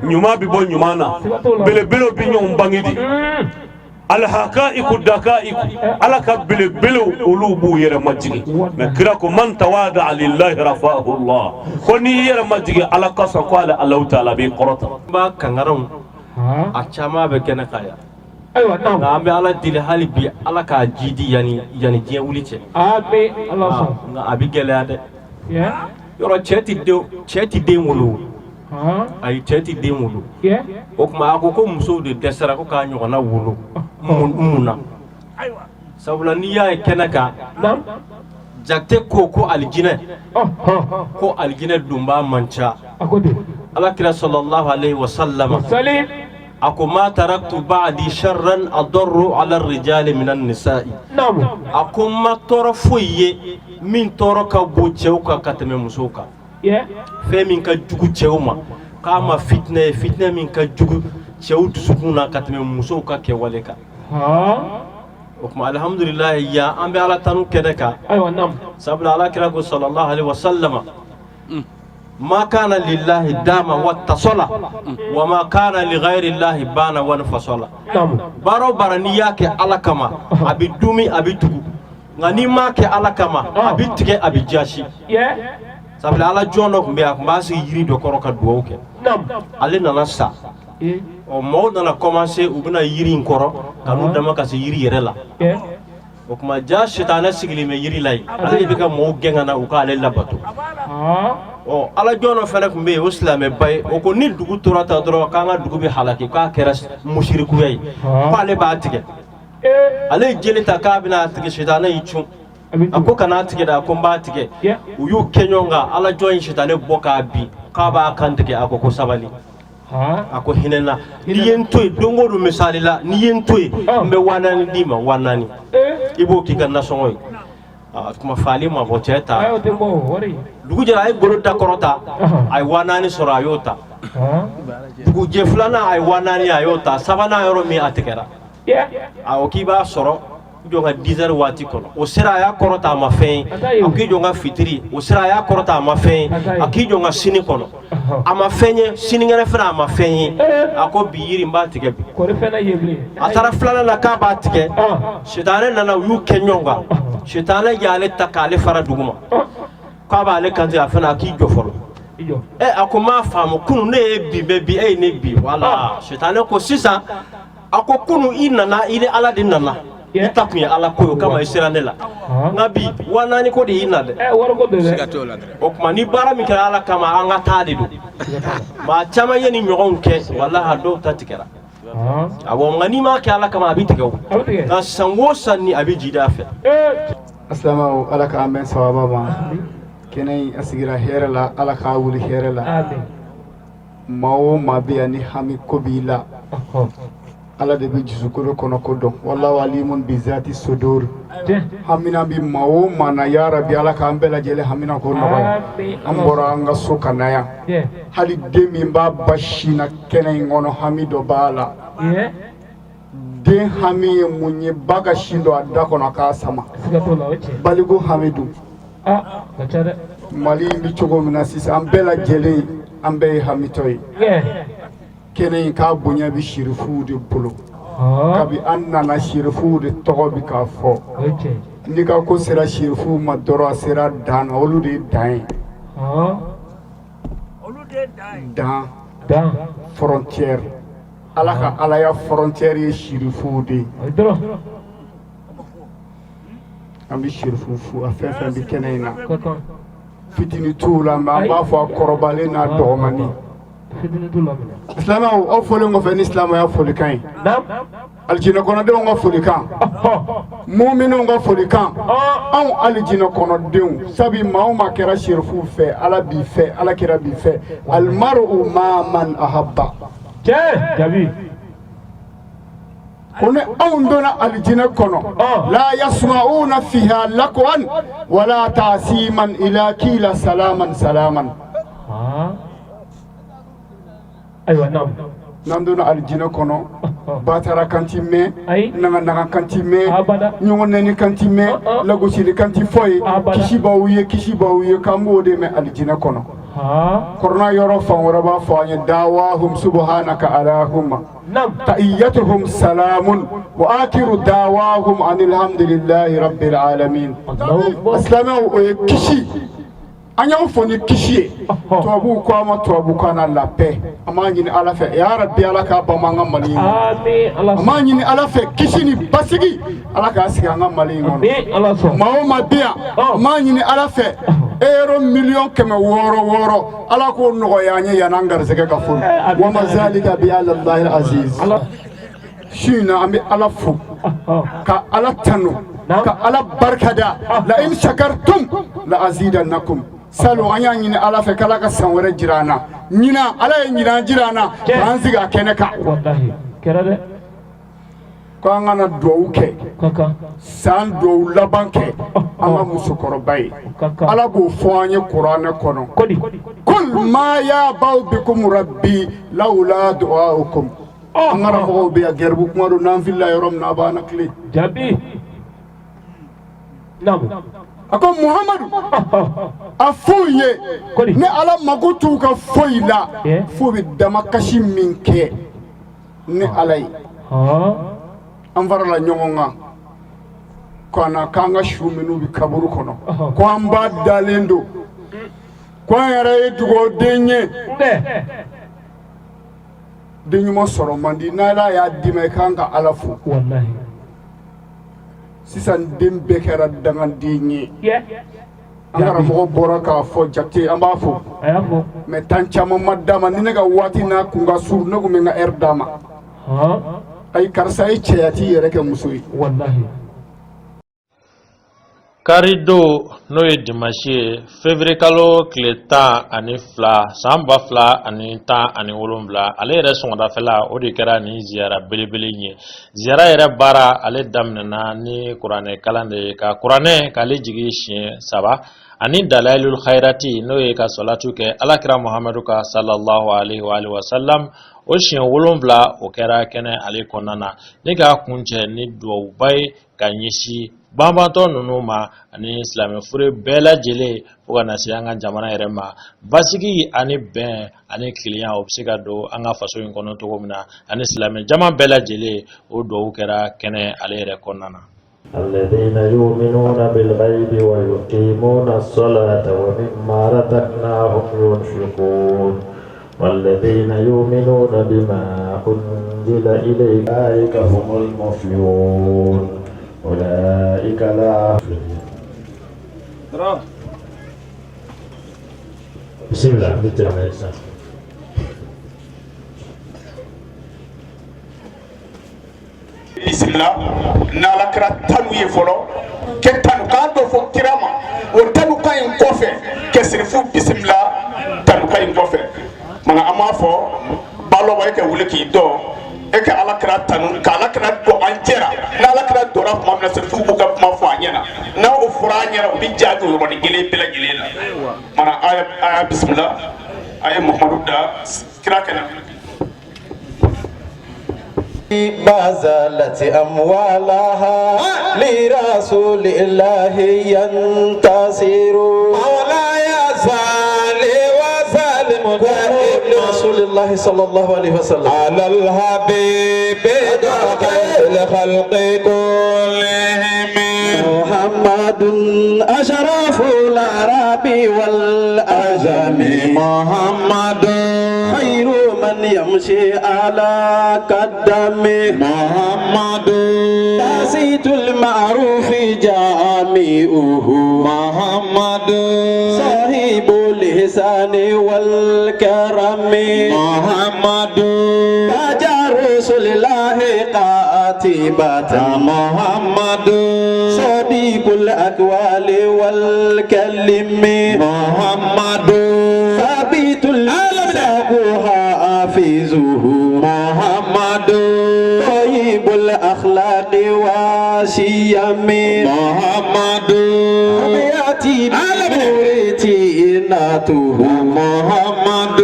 ɲuman bɛ bɔ ɲuman na belebelew bɛ ɲɔgɔn bange di alhaqaiqu daqaiqu Ala ka belebelew olu b'u yɛrɛ majigi mais kira ko man tawada lillahi rafa'ahu Allah ko ni yɛrɛ majigi Ala ka sɔn ko Allahu Taala b'i kɔrɔta ba kangaranw a caman bɛ kɛnɛ kan yan ayiwa nka an bɛ Ala deli hali bi Ala k'a jidi yani diɲɛ wuli cɛ amen Ala sɔn nka a bɛ gɛlɛya dɛ yɔrɔ cɛ ti den wolo ayi cɛ ti den wolo o kuma a ko musow de dɛsɛra ko k'a ɲɔgɔnna wolo mun na sabula n'i y'a ye kɛnɛ kan Jakite ko alijinɛ donbaa man ca Alakira sallallahu alaihi wasallam a ko ma taraktu ba'di sharran adarru ala rijali minan nisa'i a ko ma tɔɔrɔ foyi ye min tɔɔrɔ ka bon cɛw kan ka tɛmɛ musow kan fɛn min ka jugu cɛw ma k'a ma fitinɛ ye fitinɛ min ka jugu cɛw dusukun na ka tɛmɛ musow ka kɛwale kan o kuma alhamdulillah ya an bɛ Ala tanu kɛnɛ kan sabula Alakira ko sallallahu alaihi wasallam ma kana lillahi dama wattasala wa ma kana li ghayri llahi bana wa fasala baro bara ni y'a kɛ Ala kama a bɛ dumi a bɛ tugu nka ni ma kɛ Ala kama a bɛ tigɛ a bɛ jasi sabula Ala jɔn dɔ tun bɛ yen a tun b'a sigi yiri dɔ kɔrɔ ka dugawu kɛ ale nana sa mɔgɔw nana commencer u bɛna yiri in kɔrɔ ka n'u dama ka se yiri yɛrɛ la o kuma ja sitanɛ sigilen bɛ yiri la yen ale de bɛ ka mɔgɔw gɛn ka na u k'ale labato Ala jɔn dɔ fana tun bɛ yen o silamɛba ye o ko ni dugu tora ta dɔrɔn k'an ka dugu bɛ halaki k'a kɛra musirikuya ye k'ale b'a tigɛ ale ye jeli ta k'a bɛna tigɛ sitanɛ y'i cun a ko kana tigɛ dɛ a ko n b'a tigɛ u y'u kɛ ɲɔgɔn kan Ala jɔn in sitanɛ bɔ k'a bin k'a b'a kan tigɛ a ko sabali a ko hinɛna n'i ye n to yen don o don misali la n'i ye n to yen n bɛ 4000 d'i ma 4000 i b'o k'i ka nasɔngɔ ye kuma faali ma bɔ cɛ ta dugu jɛra a ye golo da kɔrɔta a ye 4000 sɔrɔ a y'o ta dugu jɛ filanan a ye 4000 a y'o ta sabanan yɔrɔ min a tigɛra a ko k'i b'a sɔrɔ jɔn ka 10 heures waati kɔnɔ o sera a y'a kɔrɔta a ma fɛn ye a k'i jɔn ka fitiri o sera a y'a kɔrɔta a ma fɛn ye a k'i jɔn ka sini kɔnɔ a ma fɛn ye sinikɛnɛ fana a ma fɛn ye a ko bi yiri n b'a tigɛ bi a taara filanan na k'a b'a tigɛ sitanɛ nana u y'u kɛ ɲɔgɔn kan sitanɛ y'ale ta k'ale fara dugu ma k'a b'ale kantigɛ a fana a k'i jɔ fɔlɔ a ko m'a faamu kunu ne ye bi bɛɛ bi e ye ne bi wala sitanɛ ko sisan a ko kunu i nana i ni Ala de nana i ta kun ye Ala ko ye o kama i sera ne la nka bi 4000 ko de y'i na dɛ o kuma ni baara min kɛra Ala kama an ka taa de don maa caman ye ni ɲɔgɔnw kɛ walahi dɔw ta tigɛra awɔ nka n'i m'a kɛ Ala kama a bɛ tigɛ o nka san o san ni a bɛ jida a fɛ Asilamaw Ala k'an bɛn sababa ma kɛnɛ in a sigira hɛrɛ la Ala k'a wuli hɛrɛ la maa o maa bɛ yan ni hami ko b'i la ala de bi jusukolo kono ko dɔn wallahu alimun bi zati sudur hamina bi mawo mana ya rabbi ala ka an bɛɛ lajɛlen hamina ko nɔgɔya an bɔra an ka so ka na yan hali den min b'a ba sina kɛnɛ in kɔnɔ hami dɔ b'a la den hami ye mun ye ba ka sin dɔ a da kɔnɔ a k'a sama baliku hamidu mali in bi cogo min na sisan an bɛɛ lajɛlen an bɛɛ ye hamitɔ ye kɛnɛ in k'a bonya bi shirifuw de bolo kabi an nana shirifuw de tɔgɔ bi k'a fɔ ni ka ko sera shirifuw ma dɔrɔn a sera dan na olu de ye dan ye dan frontière ala ka ala ya frontière ye shirifuw de an bi shirifuw fu a fɛn fɛn bi kɛnɛ in na fitini t'u la mɛ an b'a fɔ a kɔrɔbalen n'a dɔgɔmani Islamaw aw folen kɔfɛ ni silamɛya folikan ye alijinɛ kɔnɔdenw ka folikan muminunw ka folikan anw alijinɛ kɔnɔdenw sabi maa o maa kɛra sherifuw fɛ ala b'i fɛ ala kɛra b'i fɛ almaru ma man ahabba jabi ko ni anw donna alijinɛ kɔnɔ la yasma'una fiha lakwan wala ta'siman ila kila salaman salaman aywa nam n'an donna alijinɛ kɔnɔ batara kan ti mɛn naganaga kan ti mɛn ɲɔgɔn nɛni kan ti mɛn lagosili kan ti fɔ ye kisi b'aw ye k'an b'o de mɛn alijinɛ kɔnɔ kɔrɔna yɔrɔ fan wɛrɛ b'a fɔ an ye dawahum subhanaka allahumma tahiyyatuhum salamun wa akhiru dawahum anil hamdulillahi rabbil alamin silamɛw o ye kisi an y'aw fɔ ni kisi ye tubabuw ko a ma tubabukan na la paix an b'a ɲini ala fɛ ya rabbi ala k'a bama an ka mali in kɔnɔ an b'a ɲini ala fɛ kisi ni basigi ala k'a sigi an ka mali in kɔnɔ maa o maa bɛ yan an b'a ɲini ala fɛ euro 600,000 ala k'o nɔgɔya an ye yan'an garisɛgɛ ka furu wa ma zalika bi alallahi aziz su in na an bɛ ala fo ka ala tanu ka ala barikada la in shakartum la azidannakum salo an y'a ɲini ala fɛ k'ala ka san wɛrɛ jira an na ɲinan ala ye ɲinan jira an na k'an sigi a kɛnɛ kan ko an kana duwawu kɛ san duwawu laban kɛ an ka musokɔrɔba ye ala b'o fɔ an ye kuranɛ kɔnɔ kul ma ya'ba'u bikum rabbi lawla du'a'ukum an karamɔgɔw bɛ yan gɛribu kuma don n'an filila yɔrɔ min na a b'an nakile a ko muhamadu a f'u ye ni ala mago t'u ka foyi la f'u bɛ damakasi min kɛ ni ala ye an farala ɲɔgɔn kan k'an k'an ka su minnu bɛ kaburu kɔnɔ ko an b'a dalen don ko an yɛrɛ ye dugawuden ye den ɲuman sɔrɔ man di n'ala y'a d'i ma i kan ka ala fo sisan den bɛɛ kɛra dangaden ye an karamɔgɔ bɔra k'a fɔ jate an b'a fo mɛ tan caman ma d'a ma ni ne ka waati n'a kun ka surun ne kun bɛ n ka heure d'a ma ayi karisa ye cɛya t'i yɛrɛ kɛ muso ye karido n'o ye dimanche ye février kalo tile 12 san 2017 ale yɛrɛ sɔgɔmadafɛla o de kɛra ni ziyara belebele ye ziyara yɛrɛ baara ale daminɛna ni kuranɛ kalan de ye ka kuranɛ k'ale jigi siɲɛ 3 ani dalailul khairati n'o ye ka salatu kɛ alakira muhamadu ka sallallahu alaihi wa sallam o siɲɛ 7 o kɛra kɛnɛ ale kɔnɔna na ne ka kuncɛ ni duwawuba ye ka ɲɛsin banbatɔ ninnu ma ani silamɛ fure bɛɛ lajɛlen fo ka na se an ka jamana yɛrɛ ma basigi ani bɛn ani kiliyan o bɛ se ka don an ka faso in kɔnɔ cogo min na ani silamɛ jama bɛɛ lajɛlen o duwawu kɛra kɛnɛ ale yɛrɛ kɔnɔna na. الذين يؤمنون بالغيب ويقيمون الصلاة ومما رزقناهم ينفقون والذين يؤمنون بما أنزل إليك أولئك هم المفلحون أولئك لا بسم الله bismillah n'ala kɛra tanu ye fɔlɔ kɛ tanukan dɔ fɔ kira ma o tanukan in kɔfɛ kɛ sirifu bismillah tanukan in kɔfɛ mana an b'a fɔ balɔba e ka wuli k'i dɔn e ka ala kira tanu ka ala kira do an jɛra n'ala kira dɔra tuma min na sɛrifu b'u ka kuma fɔ an ɲɛna n'a o fɔra an ɲɛna u bɛ jaabi o yɔrɔnin kelen bɛɛ lajɛlen na mana aya bisimila a ye muhamadu da kira kɛnɛ. بازلت أموالها لرسول الله ينتصر مولاي صل وسلم لرسول الله صلى الله عليه وسلم على الحبيب خير الخلق كلهم محمد أشرف العرب والأعجم محمد خير من يمشي على قدمه محمد تاسيت المعروف جامعه محمد صاحب الإحسان والكرم محمد تاج رسول الله قاتبة محمد صديق الأقوال والكلم محمد ثابت حافظه محمد طيب الأخلاق وشيم محمد يأتي بنورتيناته محمد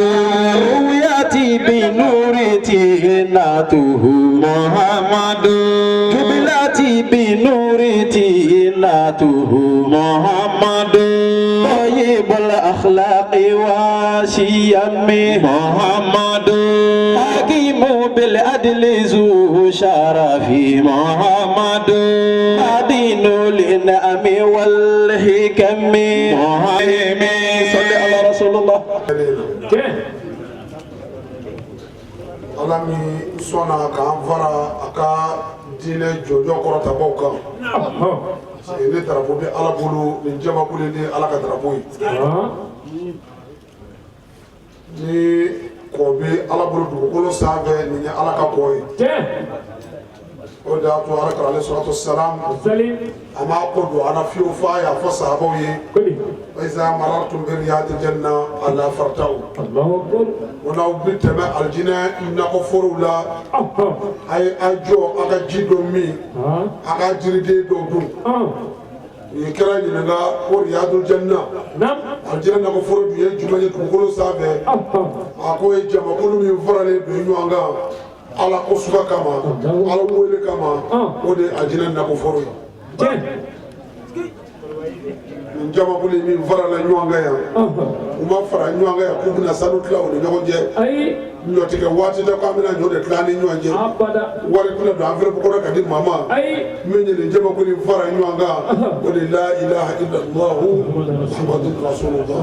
يأتي بنورتيناته محمد قبلتي بنورتيناته محمد طيب الأخلاق وشيم محمد حكيم بالعدل ذو شرف محمد دين الإنعام والحكم محمد صلى على رسول الله. Ala min sɔnna k'an fara a ka diinɛ jɔjɔ kɔrɔtabaw kan ne darapo bɛ Ala bolo nin jamakulu ni Ala ka darapo ye ni kɔ bɛ Ala bolo dugukolo sanfɛ nin ye Ala ka kɔ ye o de y'a to Ala kira alayhi salatu wassalam a m'a kɔ don an na fiyewu f'a y'a fɔ sahabaw ye wa iza marartum bi riyadil janna ala fartaw o n'aw bɛ tɛmɛ alijinɛ nakɔforow la a ye a jɔ a ka ji dɔ min a ka jiriden dɔ dun nin kɛra ɲininka ko riyadul janna alijinɛ nakɔforo dun ye jumɛn ye dugukolo sanfɛ a ko ye jamakulu min faralen don ɲɔgɔn kan Ala ko suka kama Ala wele kama o de alijinɛ nakɔforo ye nin jamakulu min farala ɲɔgɔn kan yan u ma fara ɲɔgɔn kan yan k'u bɛna sanu tila o ni ɲɔgɔn cɛ ɲɔtigɛ waati la k'an bɛna ɲɔ de tila ni ɲɔgɔn cɛ wari tɛna don enveloppe kɔnɔ ka di maa ma min ye nin jamakulu in fara ɲɔgɔn kan o de la ilaha illallah muhammadun rasulullah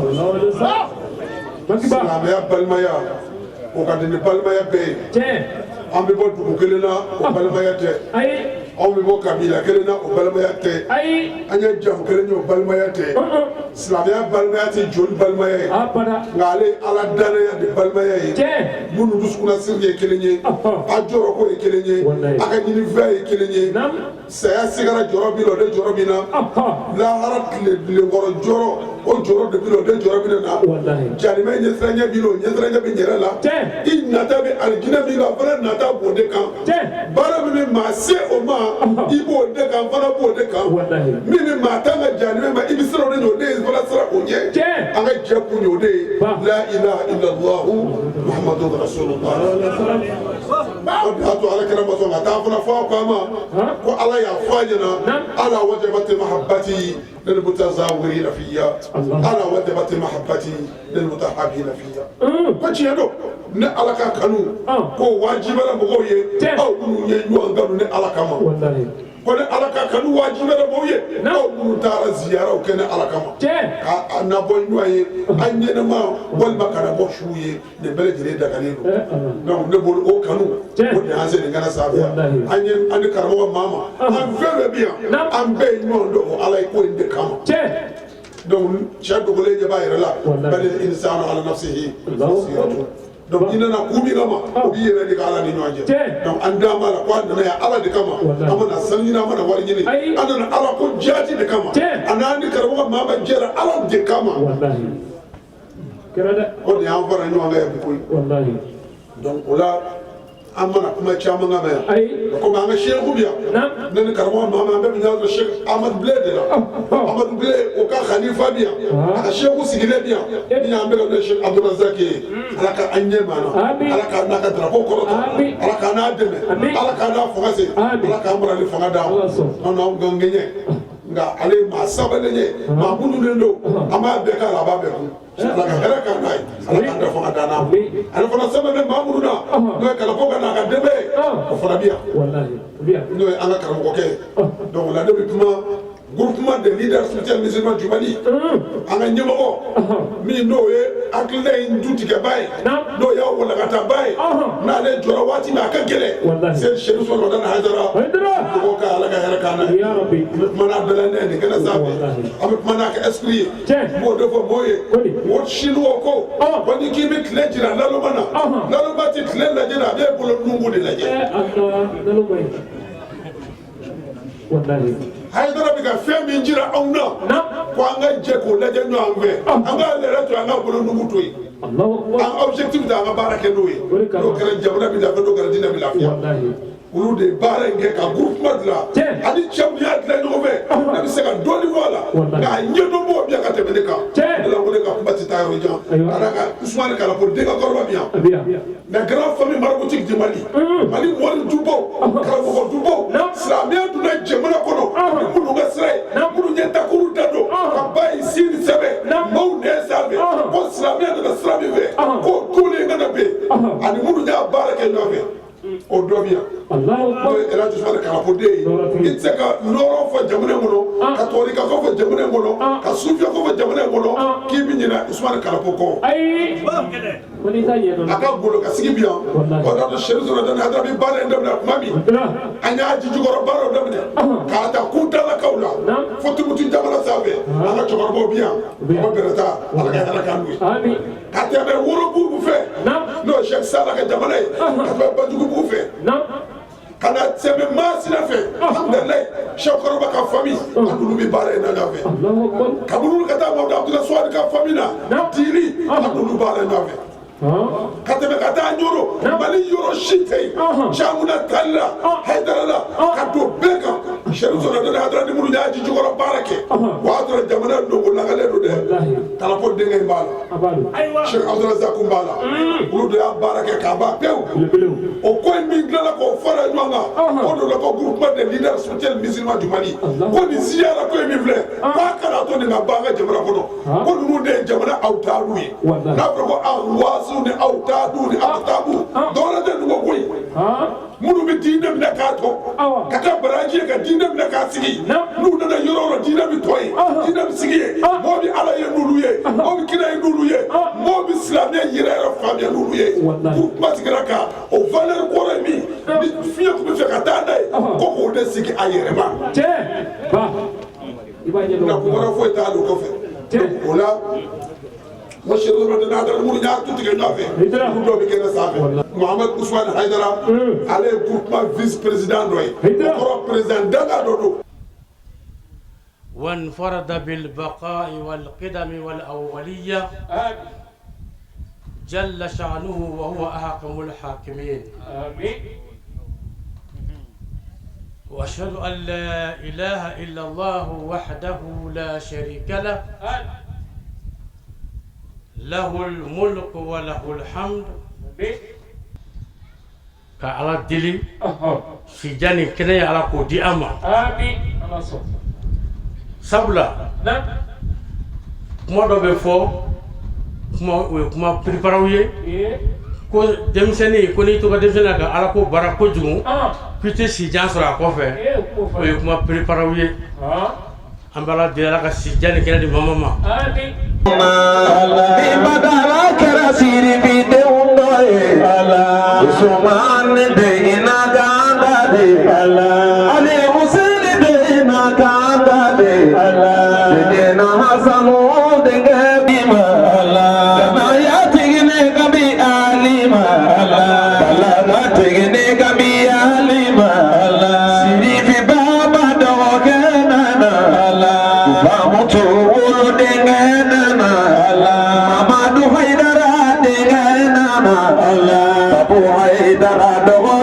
silamɛya balimaya o ka di ni balimaya bɛɛ ye an bɛ bɔ dugu kelen na o balimaya tɛ anw bɛ bɔ kabila kelen na o balimaya tɛ an ye jamu kelen ye o balimaya tɛ silamɛya balimaya tɛ joli balimaya ye nka ale ye Ala danaya de balimaya ye minnu dusukun siri ye kelen ye a jɔyɔrɔko ye kelen ye a ka ɲinifɛn ye kelen ye saya sigara jɔyɔrɔ min na o de jɔyɔrɔ min na lahara tilenkɔrɔ jɔyɔrɔ o jɔyɔrɔ de bɛ na o de jɔyɔrɔ bɛ na janimɛ ɲɛsiranɲɛ bɛ na o ɲɛsiranɲɛ bɛ yɛrɛ la i nata bɛ alijinɛ min kan fana nata b'o de kan baara min bɛ maa se o ma i b'o de kan fana b'o de kan min bɛ maa tan ka janimɛ ma i bɛ siran o de ɲɛ o de ye fana siran o ɲɛ an ka jɛ kun ye o de ye la ilaha illallah muhammadun rasulullah o de y'a to Ala kɛra ma sɔn ka taa fana fɔ a ko a ma ko Ala y'a fɔ a ɲɛna ala wajabati mahabbati للمتزاورين فيها على وجبت محبتي للمتحابين فيها كوتشي دو ne Ala ka kanu ko wajibala mɔgɔw ye aw minnu ye ɲɔgɔn kanu ne Ala kama ko ne Ala ka kanu wajibala mɔgɔw ye aw minnu taara ziyaraw kɛ ne Ala kama ka nabɔ ɲɔgɔn ye an ɲɛnɛma walima ka nabɔ su ye nin bɛɛ lajɛlen dagalen don donc ne bolo o kanu o de y'an se nin kana sanfɛ an ni karamɔgɔ Mama an fɛn bɛɛ bi yan an bɛɛ ye ɲɔgɔn dɔn o Ala ye ko in de kama donc cɛ dogolen ɲɛ b'a yɛrɛ la bal insanu ala nafsihi basiratu donc i nana kun min kama o b'i yɛrɛ de ka Ala ni ɲɔgɔn cɛ donc an d'an b'a la ko a nana yan Ala de kama an mana sanu ɲini an mana wari ɲini an nana Ala ko jaati de kama a n'an ni karamɔgɔ Mama jɛra Ala de kama o de y'an fara ɲɔgɔn kan yan bi koyi donc o la amana kuma chama ngama ya ko ma nga sheikh biya nan karamo mama be biya to sheikh Ahmad Blade la Ahmad Blade o ka khalifa biya aka sheikh sigile biya ni ambe le sheikh Abdul Razak alaka anye mana alaka na ka drapo ko alaka na deme alaka na fogase alaka amra le fogada non gangenye nga ale ma sabalenye ma bunu ndo ama be ka la ba be ko alaka hera ka nai alaka da fogada na ala fona sabale ma bunu na do kala ko na ka debe ko fona biya wallahi biya no anga karam ko ke donc la depuis groupement de leaders spirituels musulmans du Mali anga nyemo mi no e akle nduti ke bay no ya wala kata bay na le jora wati na ka gele c'est chez nous on a hadara ko ka ala ka hera kana ya rabbi mana belane ne kana sabe am mana ka esprit mo do fo moye wo chino ko wani ki mit le jira la lo mana la lo bati le la jira be bolo nungu de la je Allah bay wallahi haydara bi ka fɛn min jira anw na ko an ka jɛ k'o lajɛ ɲɔgɔn fɛ an ka yɛrɛ to an ka bolo nugu to yen an objectif ta an ka baara kɛ n'o ye n'o kɛra jamana bi lafiya n'o kɛra diinɛ bi lafiya olu de baara in kɛ ka groupement dilan ani cɛw y'a dilan ɲɔgɔn fɛ ne bɛ se ka dɔɔni fɔ a la nka a ɲɛdɔn b'o biya ka tɛmɛ ne kan ne la ko ne ka kuma tɛ taa yɔrɔ jan ka da kan Usumani Kalapo den ka kɔrɔba bi yan mais grand famille maraboutique du Mali Mali wari dubaw karamɔgɔ dubaw silamɛya donna jamana kɔnɔ ni minnu ka sira ye minnu ɲɛ takuru da don ka ba yi sini sɛbɛn maaw nɛn sanfɛ ko silamɛya nana sira min fɛ k'o tuulen kana bɛ yen ani minnu y'a baara kɛ ɲɔgɔn fɛ o dɔ bi yan El Hadji Usumani Kalapo den ye i tɛ se ka nɔrɔ fɔ jamana in kɔnɔ ka tɔɔrika ko fɔ jamana in kɔnɔ ka sufiya ko fɔ jamana in kɔnɔ k'i bi ɲinɛ Usumani Kalapo kɔ a ka bolo ka sigi bi yan o da to seri sɔrɔ dani hadara bi baara in daminɛ kuma min an y'a jijukɔrɔ baaraw daminɛ k'a ta kuntalakaw la fo Tumutu jamana sanfɛ an ka cɛkɔrɔbaw bi yan o bɛrɛta ala ka hɛrɛ k'an n'u ye ka tɛmɛ Worobugu fɛ n'o ye Cheikh Sala ka jamana ye ka tɛmɛ Banjugu fɛ kana tɛmɛ Masina fɛ alhamdulilayi Cheikh Kɔrɔba ka famille an n'olu bi baara in na ɲɔgɔn fɛ kabini ka taa Mawudu Abdulayi Suwadi ka famille na Dili an n'olu baara in ɲɔgɔn fɛ ka tɛmɛ ka taa Ɲoro Mali yɔrɔ si tɛ yen Camuna Talila Haidara la ka don bɛɛ kan sɛri sɔrɔ dani hadara ni minnu y'a jijukɔrɔ baara kɛ o y'a sɔrɔ jamana donko lagalen don dɛ Kalapo denkɛ in b'a la Cheikh Abdularazak b'a la olu de y'a baara kɛ k'a ban pewu o ko in min dilanna k'o fara ɲɔgɔn kan o de la ko groupement des leaders spirituels musulmans du Mali ko nin ziyara ko in min filɛ k'a kana to nin ka ban an ka jamana kɔnɔ ko ninnu de ye jamana awtaadu ye n'a fɔra ko awwaasu ni awtaadu ni aqtaabu dɔwɛrɛ tɛ nin ko koyi minnu bɛ diinɛ minɛ k'a tɔ ka taa baraji ye ka diinɛ minɛ k'a sigi n'u nana yɔrɔ o yɔrɔ diinɛ bɛ tɔ yen diinɛ bɛ sigi yen mɔgɔ bɛ ala ye n'olu ye mɔgɔ bɛ kira ye n'olu ye mɔgɔ bɛ silamɛya yɛrɛ yɛrɛ faamuya n'olu ye k'u kuma sigira kan o valeur kɔrɔ ye min ni fiɲɛ tun bɛ fɛ ka taa n'a ye ko k'o de sigi a yɛrɛ ma na kun wɛrɛ foyi t'a don kɔfɛ o la mo seri sɔrɔ dani hadara minnu y'a tu tigɛ ɲɔgɔn fɛ olu dɔw bɛ kɛnɛ sanfɛ Mohamed Usmane Haidara ale ye groupement vice président dɔ ye o kɔrɔ président danga dɔ don وانفرد بالبقاء والقدم والأولية جل شأنه وهو أحكم الحاكمين آمين وأشهد أن لا إله إلا الله وحده لا شريك له له الملك وله الحمد كعلى الدليل سجاني كنيا على كودي أما آمين sabula kuma dɔ bɛ fɔ o ye kuma préparaw ye ko denmisɛnnin ko n'i to ka denmisɛnnin ka ala ko baara kojugu k'i tɛ sijan sɔrɔ a kɔfɛ o ye kuma préparaw ye an bɛ ala deli ala ka sijan ni kɛnɛ di mama ma. Ibadala kɛra siri bi denw dɔ ye Usumani de ina ganda de Ali Hussein de ina ganda de Sidina Hasanu de bima Kana ya tigine kabi alima Kana tigine kabi alima Siri fi baba dogenana Ba mutu wulu dengenana Mamadu Haidara dengenana Babu Haidara dogenana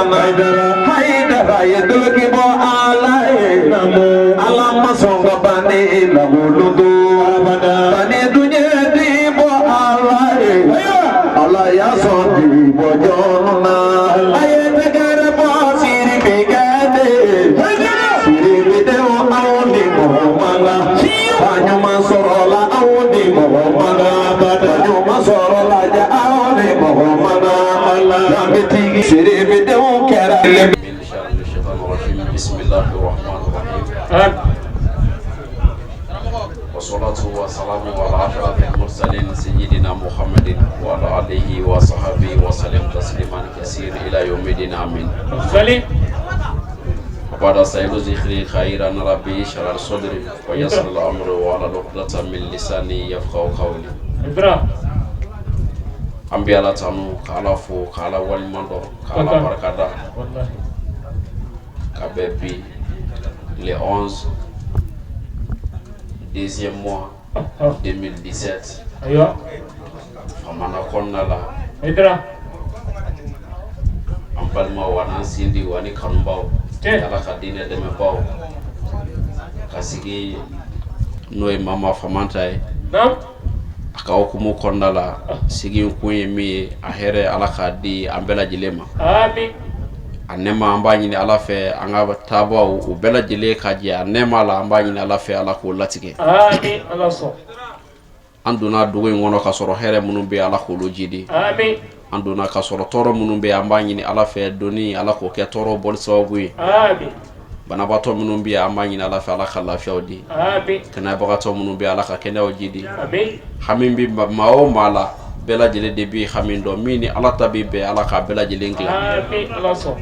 mana haidara yedoki bo ala ala masonga bani laguludu bani dunya di bo ala ala ya sondi bo jonna ayete gare bo siri bigade siri bideo awni mo mana banyu masorola awni mo mana banyu masorola ja awni mo mana yambiti siri bideo kera بسم الله الرحمن الرحيم والصلاة والسلام على أشرف المرسلين سيدنا محمد وعلى آله وصحبه وسلم تسليما كثيرا إلى يوم الدين آمين. وبعد سيد ذكري خيرا ربي شرع صدري ويسر الأمر وعلى عقدة من لساني يفقهوا قولي. أنبياء الله تانو كالا فو كالا والمندو كالا بركادا. Kabebi le 11 deuxième mois 2017 ayo famana konnala edra ambalma wana sindi wani kanbaw ala khadine deme baw kasigi noy mama famantay nam akaw kumu konnala sigi kunye mi ahere ala khadi ambela jilema amin anema ambanyi ni ala fe anga tabo u bela jile kaje anema la ambanyi ni ala fe ala ko latike amin ala so anduna dugo ngono ka soro here munum be ala ko lojidi amin anduna ka soro toro munum be ambanyi ni ala fe doni ala ko ke toro bol sawabu amin bana bato munum be ambanyi ni ala fe ala khalla fiodi amin kana bagato munum be ala ka kenewo jidi amin hamimbi mao mala bela jile debi hamindo mini ala tabibe ala ka bela jile ngla amin ala so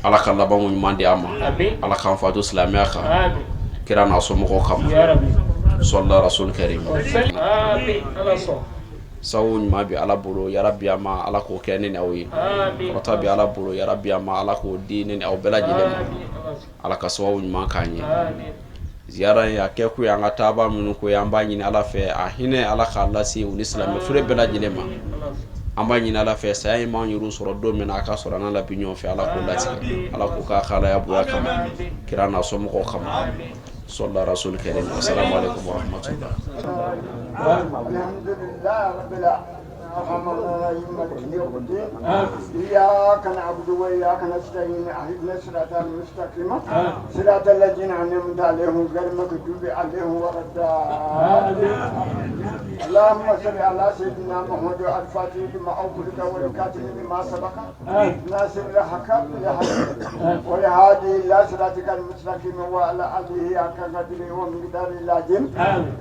ala ka labangu mandi ama ala ka fatu islamia ka amin kira na so moko kam ya rabbi sallallahu rasul karim amin ala so sawun ma bi ala buru ya rabbi ama ala ko kenen awi amin rota bi ala buru ya rabbi ama ala ko dinin aw bela jile ala ka sawun ma kanye amin ziyara ya keku ya ngataba minu ko yambanyi ni ala fe ahine ala ka Allah si ul islam fure bela jile ma ambanyi ala fe say ma nyuru soro do mena ka soro na la binyo fe ala ko lati ala ko ka khala ya buya kam kirana so mo ko kam sallallahu rasul karim assalamu alaikum wa rahmatullah alhamdulillah rabbil alamin إياك نعبد وإياك نستعين اهدنا الصراط المستقيم صراط الذين أنعمت عليهم غير المغضوب عليهم ولا الضالين اللهم صل على سيدنا محمد الفاتح لما أغلق والكاتب لما سبق ناصر الحق بالحق والهادي إلى صراطك المستقيم وعلى آله حق قدره ومقداره العظيم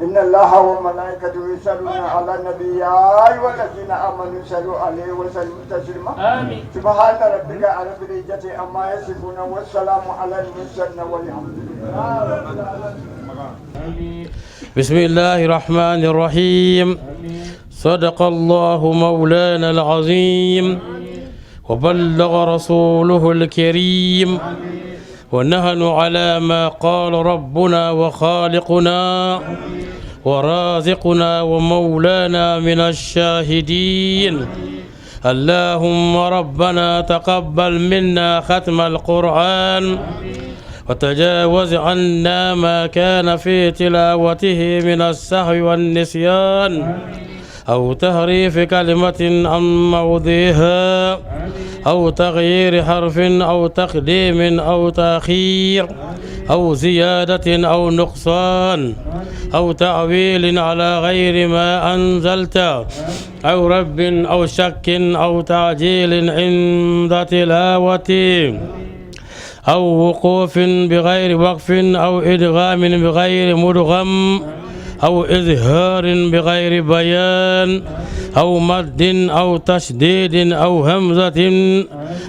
إن الله وملائكته يصلون على النبي يا أيها الذين آمنوا صلوا عليه وسلموا تسليما آمين سبحان ربك رب العزة عما يصفون والسلام على المرسلين والحمد لله بسم الله الرحمن الرحيم صدق الله مولانا العظيم وبلغ رسوله الكريم ونحن على ما قال ربنا وخالقنا ورازقنا ومولانا من الشاهدين اللهم ربنا تقبل منا ختم القرآن وتجاوز عنا ما كان في تلاوته من السهو والنسيان أو تحريف كلمة عن موضعها أو تغيير حرف أو تقديم أو تأخير أو زيادة أو نقصان أو تعويل على غير ما أنزلت أو رب أو شك أو تعجيل عند تلاوته أو وقوف بغير وقف أو إدغام بغير مدغم أو إظهار بغير بيان أو مد أو تشديد أو همزة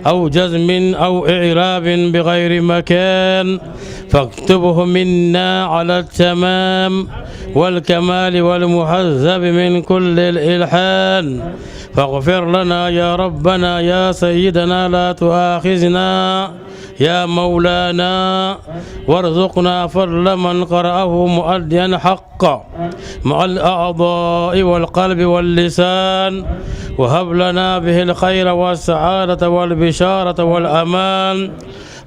أو جزم أو إعراب بغير مكان فاكتبه منا على التمام والكمال والمحذب من كل الإلحان فاغفر لنا يا ربنا يا سيدنا لا تؤاخذنا يا مولانا وارزقنا فضل من قرأه مؤديا حقا مع الأعضاء والقلب واللسان وهب لنا به الخير والسعادة والبشارة والأمان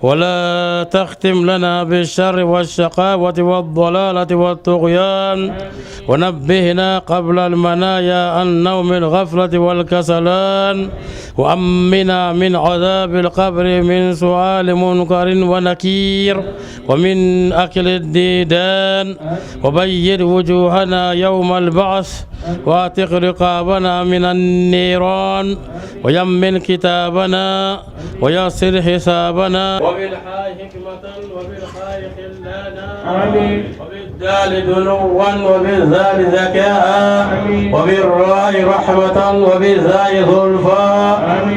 ولا تختم لنا بالشر والشقاوة والضلالة والطغيان ونبهنا قبل المنايا عن نوم الغفلة والكسلان وأمنا من عذاب القبر من سؤال منكر ونكير ومن أكل الديدان وبيض وجوهنا يوم البعث واتق رقابنا من النيران ويمن كتابنا ويسر حسابنا وبالحاء حكمة وبالخاء خلانا وبالدال دنوا وبالذال ذكاء وبالراء رحمة وبالزاي ظلفا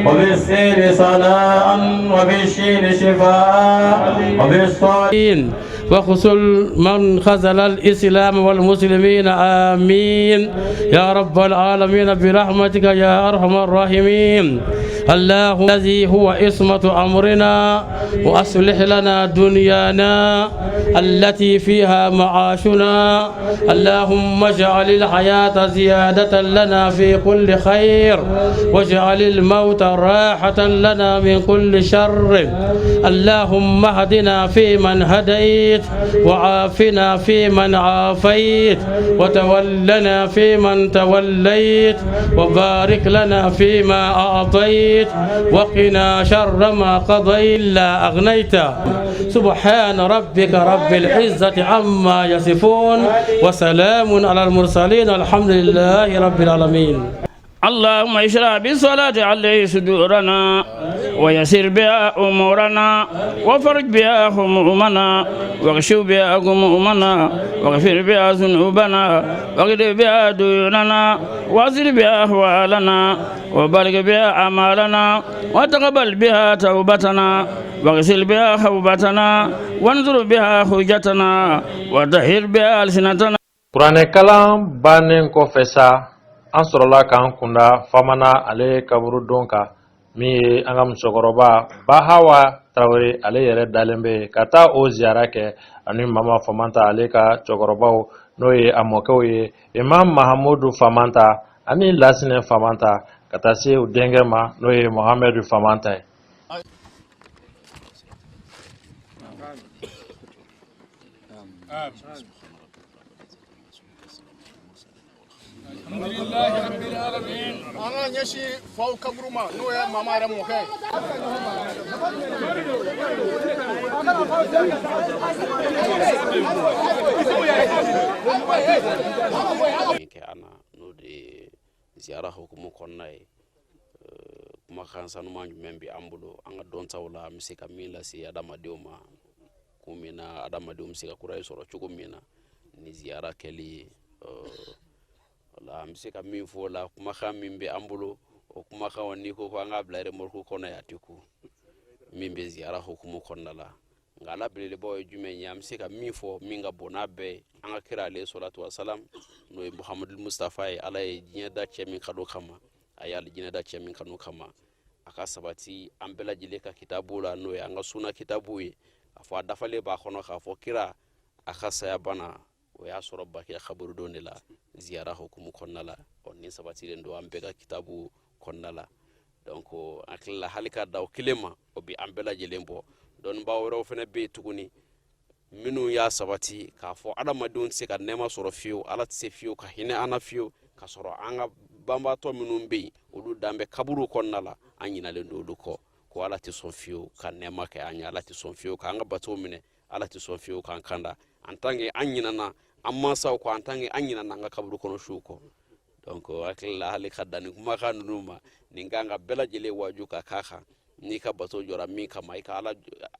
وبالسين صلاء وبالشين شفاء وبالصالحين وخذل من خذل الإسلام والمسلمين آمين يا رب العالمين برحمتك يا أرحم الراحمين. الله الذي هو عصمة أمرنا وأصلح لنا دنيانا التي فيها معاشنا. اللهم اجعل الحياة زيادة لنا في كل خير واجعل الموت راحة لنا من كل شر. اللهم اهدنا فيمن هديت وعافنا فيمن عافيت وتولنا فيمن توليت وبارك لنا فيما أعطيت وقنا شر ما قضيت إلا أغنيت. سبحان ربك رب العزة عما يصفون وسلام على المرسلين الحمد لله رب العالمين. اللهم اشرح بالصلاة عليه صدورنا ويسر بها أمورنا وفرج بها همومنا واغشو بها غمومنا واغفر بها ذنوبنا واغفر بها ديوننا وازل بها أحوالنا وبارك بها أعمالنا وتقبل بها توبتنا واغسل بها خوبتنا وانظر بها حجتنا وطهر بها ألسنتنا. kuranɛ kalan bannen kɔfɛ sa an sɔrɔla k'an kunda famana ale kaburu don kan min ye an ka musokɔrɔba Bahawa Tarawele ale yɛrɛ dalen bɛ ka taa o ziyara kɛ ani Mama Famanta ale ka cɛkɔrɔbaw n'o ye a mɔkɛw ye Imam Mahamudu Famanta ani Lasinɛ Famanta ka taa se u denkɛ ma n'o ye Mohamedu Famanta ye. Alhamdulillah rabbil alamin. Ana nyashi fau kabruma no ya mama ra mo kai. Ke ana no de ziara hukumu konnai kuma kan sanu manju membi ambulo anga don tawla misika mila si adama dioma kumina adama diom sika kurai soro chugo mina ni ziara keli la misika min fo la kuma kan min be ambulo o kuma kan woni ko anga blare morku kono ya tiku min be ziara hukumu konnala ngala bilele boy jume nyam misika min fo minga bonabe anga kira alayhi salatu wassalam no Muhammadul Mustafa ala e jinyada chemin kado kama ayal jinyada chemin kanu kama aka sabati ambela jileka kitabu la no anga suna kitabu yi afa dafale ba kono ka fo kira aka saya bana o ya soro ba ya khaburu donela ziyara hukumu konnala on ni sabati den do ambega kitabu konnala donc akilla halika daw kilema o bi ambela jelembo don bawro fene be tuguni minu ya sabati ka fo adama don se ka nema soro fiyo ala tse fiyo ka hine ana fiyo ka soro anga bamba to minu be odu dambe kaburu konnala anyina le do ko ala ti son fiyo ka nema ka anya ala ti son fiyo ka anga bato mine ala ti son fiyo kan kanda antange anyina na amma saw ko antange anyina na nga kaburu kono shuko donc akilla halika dani kuma kan numa ninganga bela jele waju ka kaka ni ka bato jora min kama ika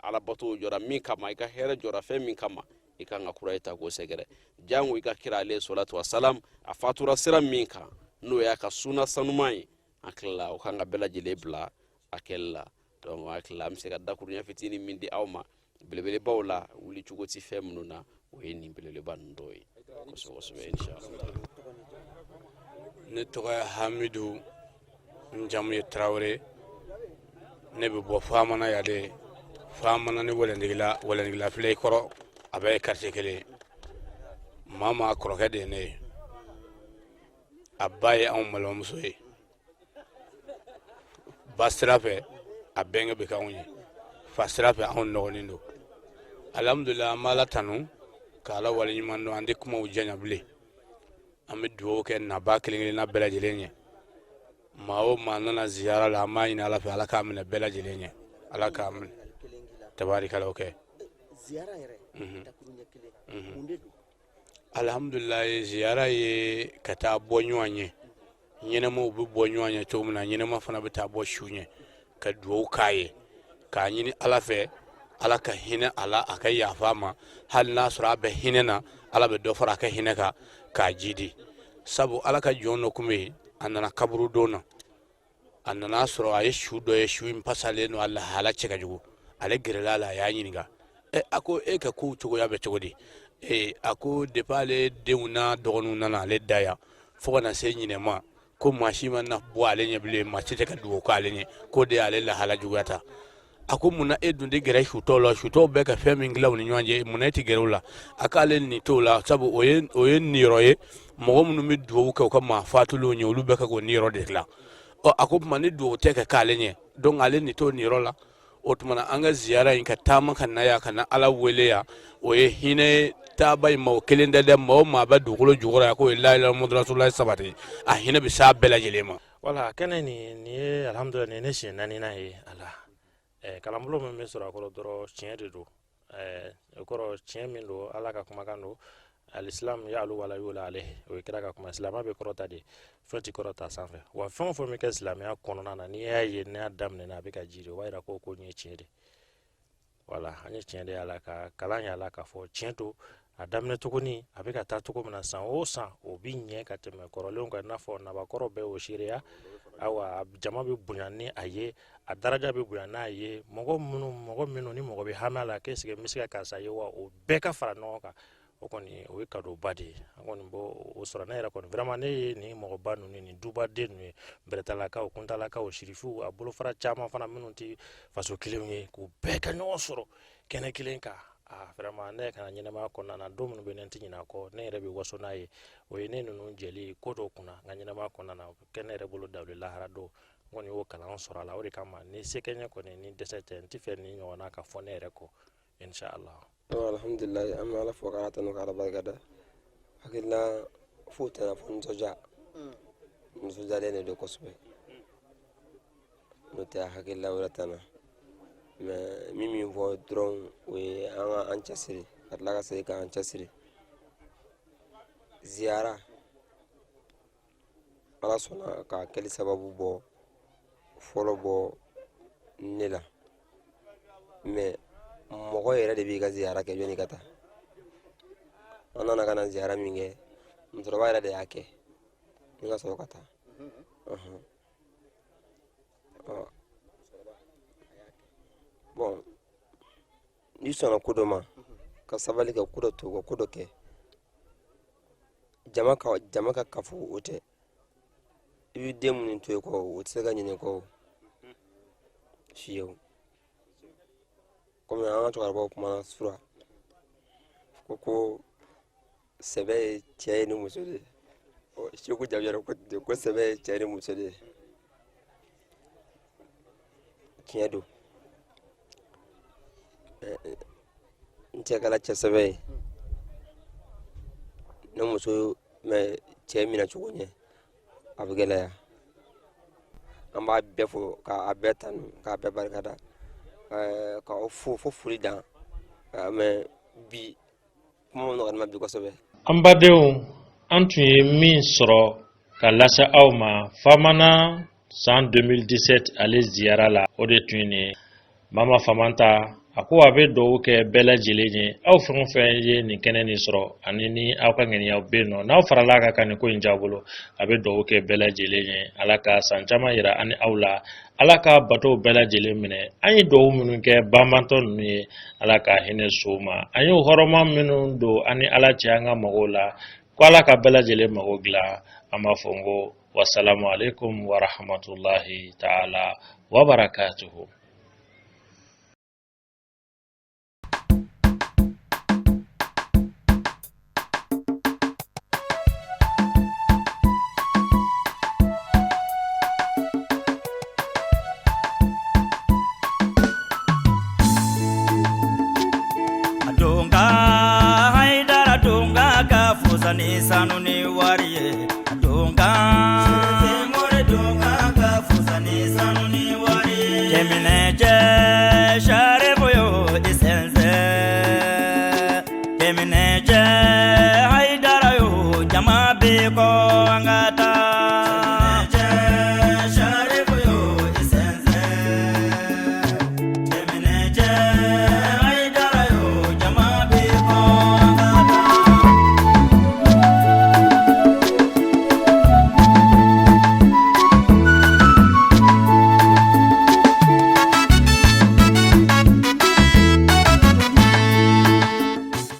ala bato jora min kama ika here jora fe min kama ika nga kuraita ko segere jangu ika kira alayhi salatu wassalam afatura sira min ka no ya ka suna sanumai akilla o kanga bela jele bla akella donc akilla am se ka dakurunya fitini min di awma belebele bawla wuli chugoti femnuna o yeni belele bandoy ko so inshallah ne toga Hamidu Njamu Traoré ne be bo famana yade famana ne wala ndigla play koro abe quartier kele mama koro kede ne abaye on malo musoy ba sira fɛ a bɛnkɛ bɛ k'anw ye fa sira fɛ anw nɔgɔlen don alhamdulillah an bɛ Ala tanu ka Ala waleɲuman dɔn an tɛ kumaw janya bilen an bɛ dugawu kɛ naba kelen-kelenna bɛɛ lajɛlen ɲɛ maa o maa nana ziyara la an b'a ɲini Ala fɛ Ala k'a minɛ bɛɛ lajɛlen ɲɛ Ala k'a minɛ tabarikala o kɛ alhamdulillah ziyara ye ka taa bɔ ɲɔgɔn ye ɲɛnɛmaw bɛ bɔ ɲɔgɔn ye cogo min na ɲɛnɛma fana bɛ taa bɔ su ɲɛ ka dugawu k'a ye k'a ɲini Ala fɛ Ala ka hinɛ a la a ka yafa ma hali n'a sɔrɔ a bɛ hinɛ na Ala bɛ dɔ fara a ka hinɛ kan k'a jidi sabu Ala ka jɔn dɔ kun bɛ yen a nana kaburu don na a nana sɔrɔ a ye su dɔ ye su in pasalen don a lahala cɛ ka jugu ale gɛrɛla la a y'a ɲininka a ko e ka kow cogoya bɛ cogo di a ko depuis ale denw n'a dɔgɔninw nana ale da yan fo ka na se ɲinɛ ma ko maa si ma na bɔ ale ɲɛ bilen maa si tɛ ka dugawu k'ale ɲɛ k'o de y'ale lahala juguya ta a ko munna e dun tɛ gɛrɛ sutɔw la sutɔw bɛɛ ka fɛn min dilan u ni ɲɔgɔn cɛ munna e tɛ gɛrɛ u la a k'ale nin t'o la sabu o ye niyɔrɔ ye mɔgɔ minnu bɛ dugawu kɛ u ka maa fatulenw ɲɛ olu bɛɛ ka k'o niyɔrɔ de dilan a ko tuma ni dugawu tɛ kɛ k'ale ɲɛ donc ale nin t'o niyɔrɔ la o tuma na an ka ziyara in ka taama ka na yan ka na Ala wele yan o ye hinɛ taaba in ma o kelen tɛ dɛ maa o maa bɛ dugukolo jukɔrɔ yan k'o ye la ilaha illallah Muhamadu sabati a hinɛ bɛ s'a bɛɛ lajɛlen ma. Wala kɛnɛ nin ye alhamdulillah nin ye ne siɲɛ naaninan ye ala kalanbolo min bɛ sɔrɔ a kɔrɔ dɔrɔn tiɲɛ de don o kɔrɔ tiɲɛ min don Ala ka kumakan don alislam ya'lu wala yu'la alayhi o ye kira ka kuma silamɛya bɛ kɔrɔta de fɛn tɛ kɔrɔta sanfɛ wa fɛn o fɛn bɛ kɛ silamɛya kɔnɔna na n'i y'a ye n'a daminɛna a bɛ ka jiri o b'a jira ko nin ye tiɲɛ de wala an ye tiɲɛ de y'a ka kalan y'a la k'a fɔ tiɲɛ don a daminɛ tuguni a bɛ ka taa cogo min na san o san o bɛ ɲɛ ka tɛmɛ kɔrɔlenw kan i n'a fɔ nabakɔrɔ bɛɛ o seereya awa jama bɛ bonya ni a ye a daraja bɛ bonya n'a ye mɔgɔ minnu ni mɔgɔ bɛ hami a la k'e sigi n bɛ se ka karisa ye wa o bɛɛ ka fara ɲɔgɔn kan o kɔni o ye cadeau ba de ye an kɔni b'o sɔrɔ ne yɛrɛ kɔni vraiment ne ye nin mɔgɔba ninnu nin dubaden ninnu ye bɛrɛtalakaw kuntalakaw sirifuw a bolofara caman fana minnu tɛ faso kelenw ye k'u bɛɛ ka ɲɔgɔn sɔrɔ kɛnɛ kelen kan vraiment ne kana ɲɛnamaya kɔnɔna na don minnu bɛ ne tɛ ɲinɛ a kɔ ne yɛrɛ bɛ waso n'a ye o ye ne ninnu jɛli ko dɔw kunna n ka ɲɛnamaya kɔnɔna na o bɛ kɛ ne yɛrɛ bolo dawule lahara don n kɔni y'o kalan sɔrɔ a la o de kama ni se kɛ n ye kɔni ni dɛsɛ tɛ n tɛ fɛ nin ɲɔgɔnna ka fɔ ne yɛrɛ kɔ inshallah. Alhamdulillah an bɛ Ala fo k'Ala tanu k'Ala barikada hakilina foyi tɛ i n'a fɔ nisɔndiyalen de don kosɛbɛ n'o tɛ hakilina wɛrɛ tɛ n na mais min fɔ dɔrɔn o ye an cɛsiri ka tila ka segin k'an cɛsiri ziyara Ala sɔnna ka kɛli sababu bɔ fɔlɔ bɔ ne la mais mɔgɔ yɛrɛ de b'i ka ziyara kɛ jɔni ka taa an nana ka na ziyara min kɛ musokɔrɔba yɛrɛ de y'a kɛ ni ka sɔrɔ ka taa bon n'i sɔnna ko dɔ ma ka sabali ka ko dɔ to ka ko dɔ kɛ jama ka kafo o tɛ i bɛ den minnu to yen kɔ o tɛ se ka ɲinɛ kɔ fiyewu komi an ka cɛkɔrɔbaw kumana sura ko sɛbɛ ye cɛ ye ni muso de ye Seku Jabiyara ko sɛbɛ ye cɛ ni muso de ye tiɲɛ don n cɛ kɛra cɛ sɛbɛ ye ne muso mɛ cɛ minɛ cogo ɲɛ a bɛ gɛlɛya an b'a bɛɛ fo k'a bɛɛ tanu k'a bɛɛ barikada ka fo foli dan mɛ bi kuma nɔgɔma bi kosɛbɛ an badenw an tun ye min sɔrɔ ka lase aw ma Famana san 2017 ale ziyara la o de tun ye Mama Famanta a ko a bɛ dugawu kɛ bɛɛ lajɛlen ye aw fɛn o fɛn ye nin kɛnɛ nin sɔrɔ ani ni aw ka ŋaniyaw bɛ yen nɔ n'aw farala kan ka nin ko in diya bolo a bɛ dugawu kɛ bɛɛ lajɛlen ye Ala ka san caman yira ani aw la Ala ka batow bɛɛ lajɛlen minɛ an ye dugawu minnu kɛ banbantɔ ninnu ye Ala ka hinɛ so ma an ye hɔrɔnma minnu don ani Ala cɛ an ka mɔgɔw la ko Ala ka bɛɛ lajɛlen mago dilan an b'a fɔ n ko wasalamu alaikum wa rahmatulahi ta'ala wa barakatuhu. sanu ni wari ye a don kan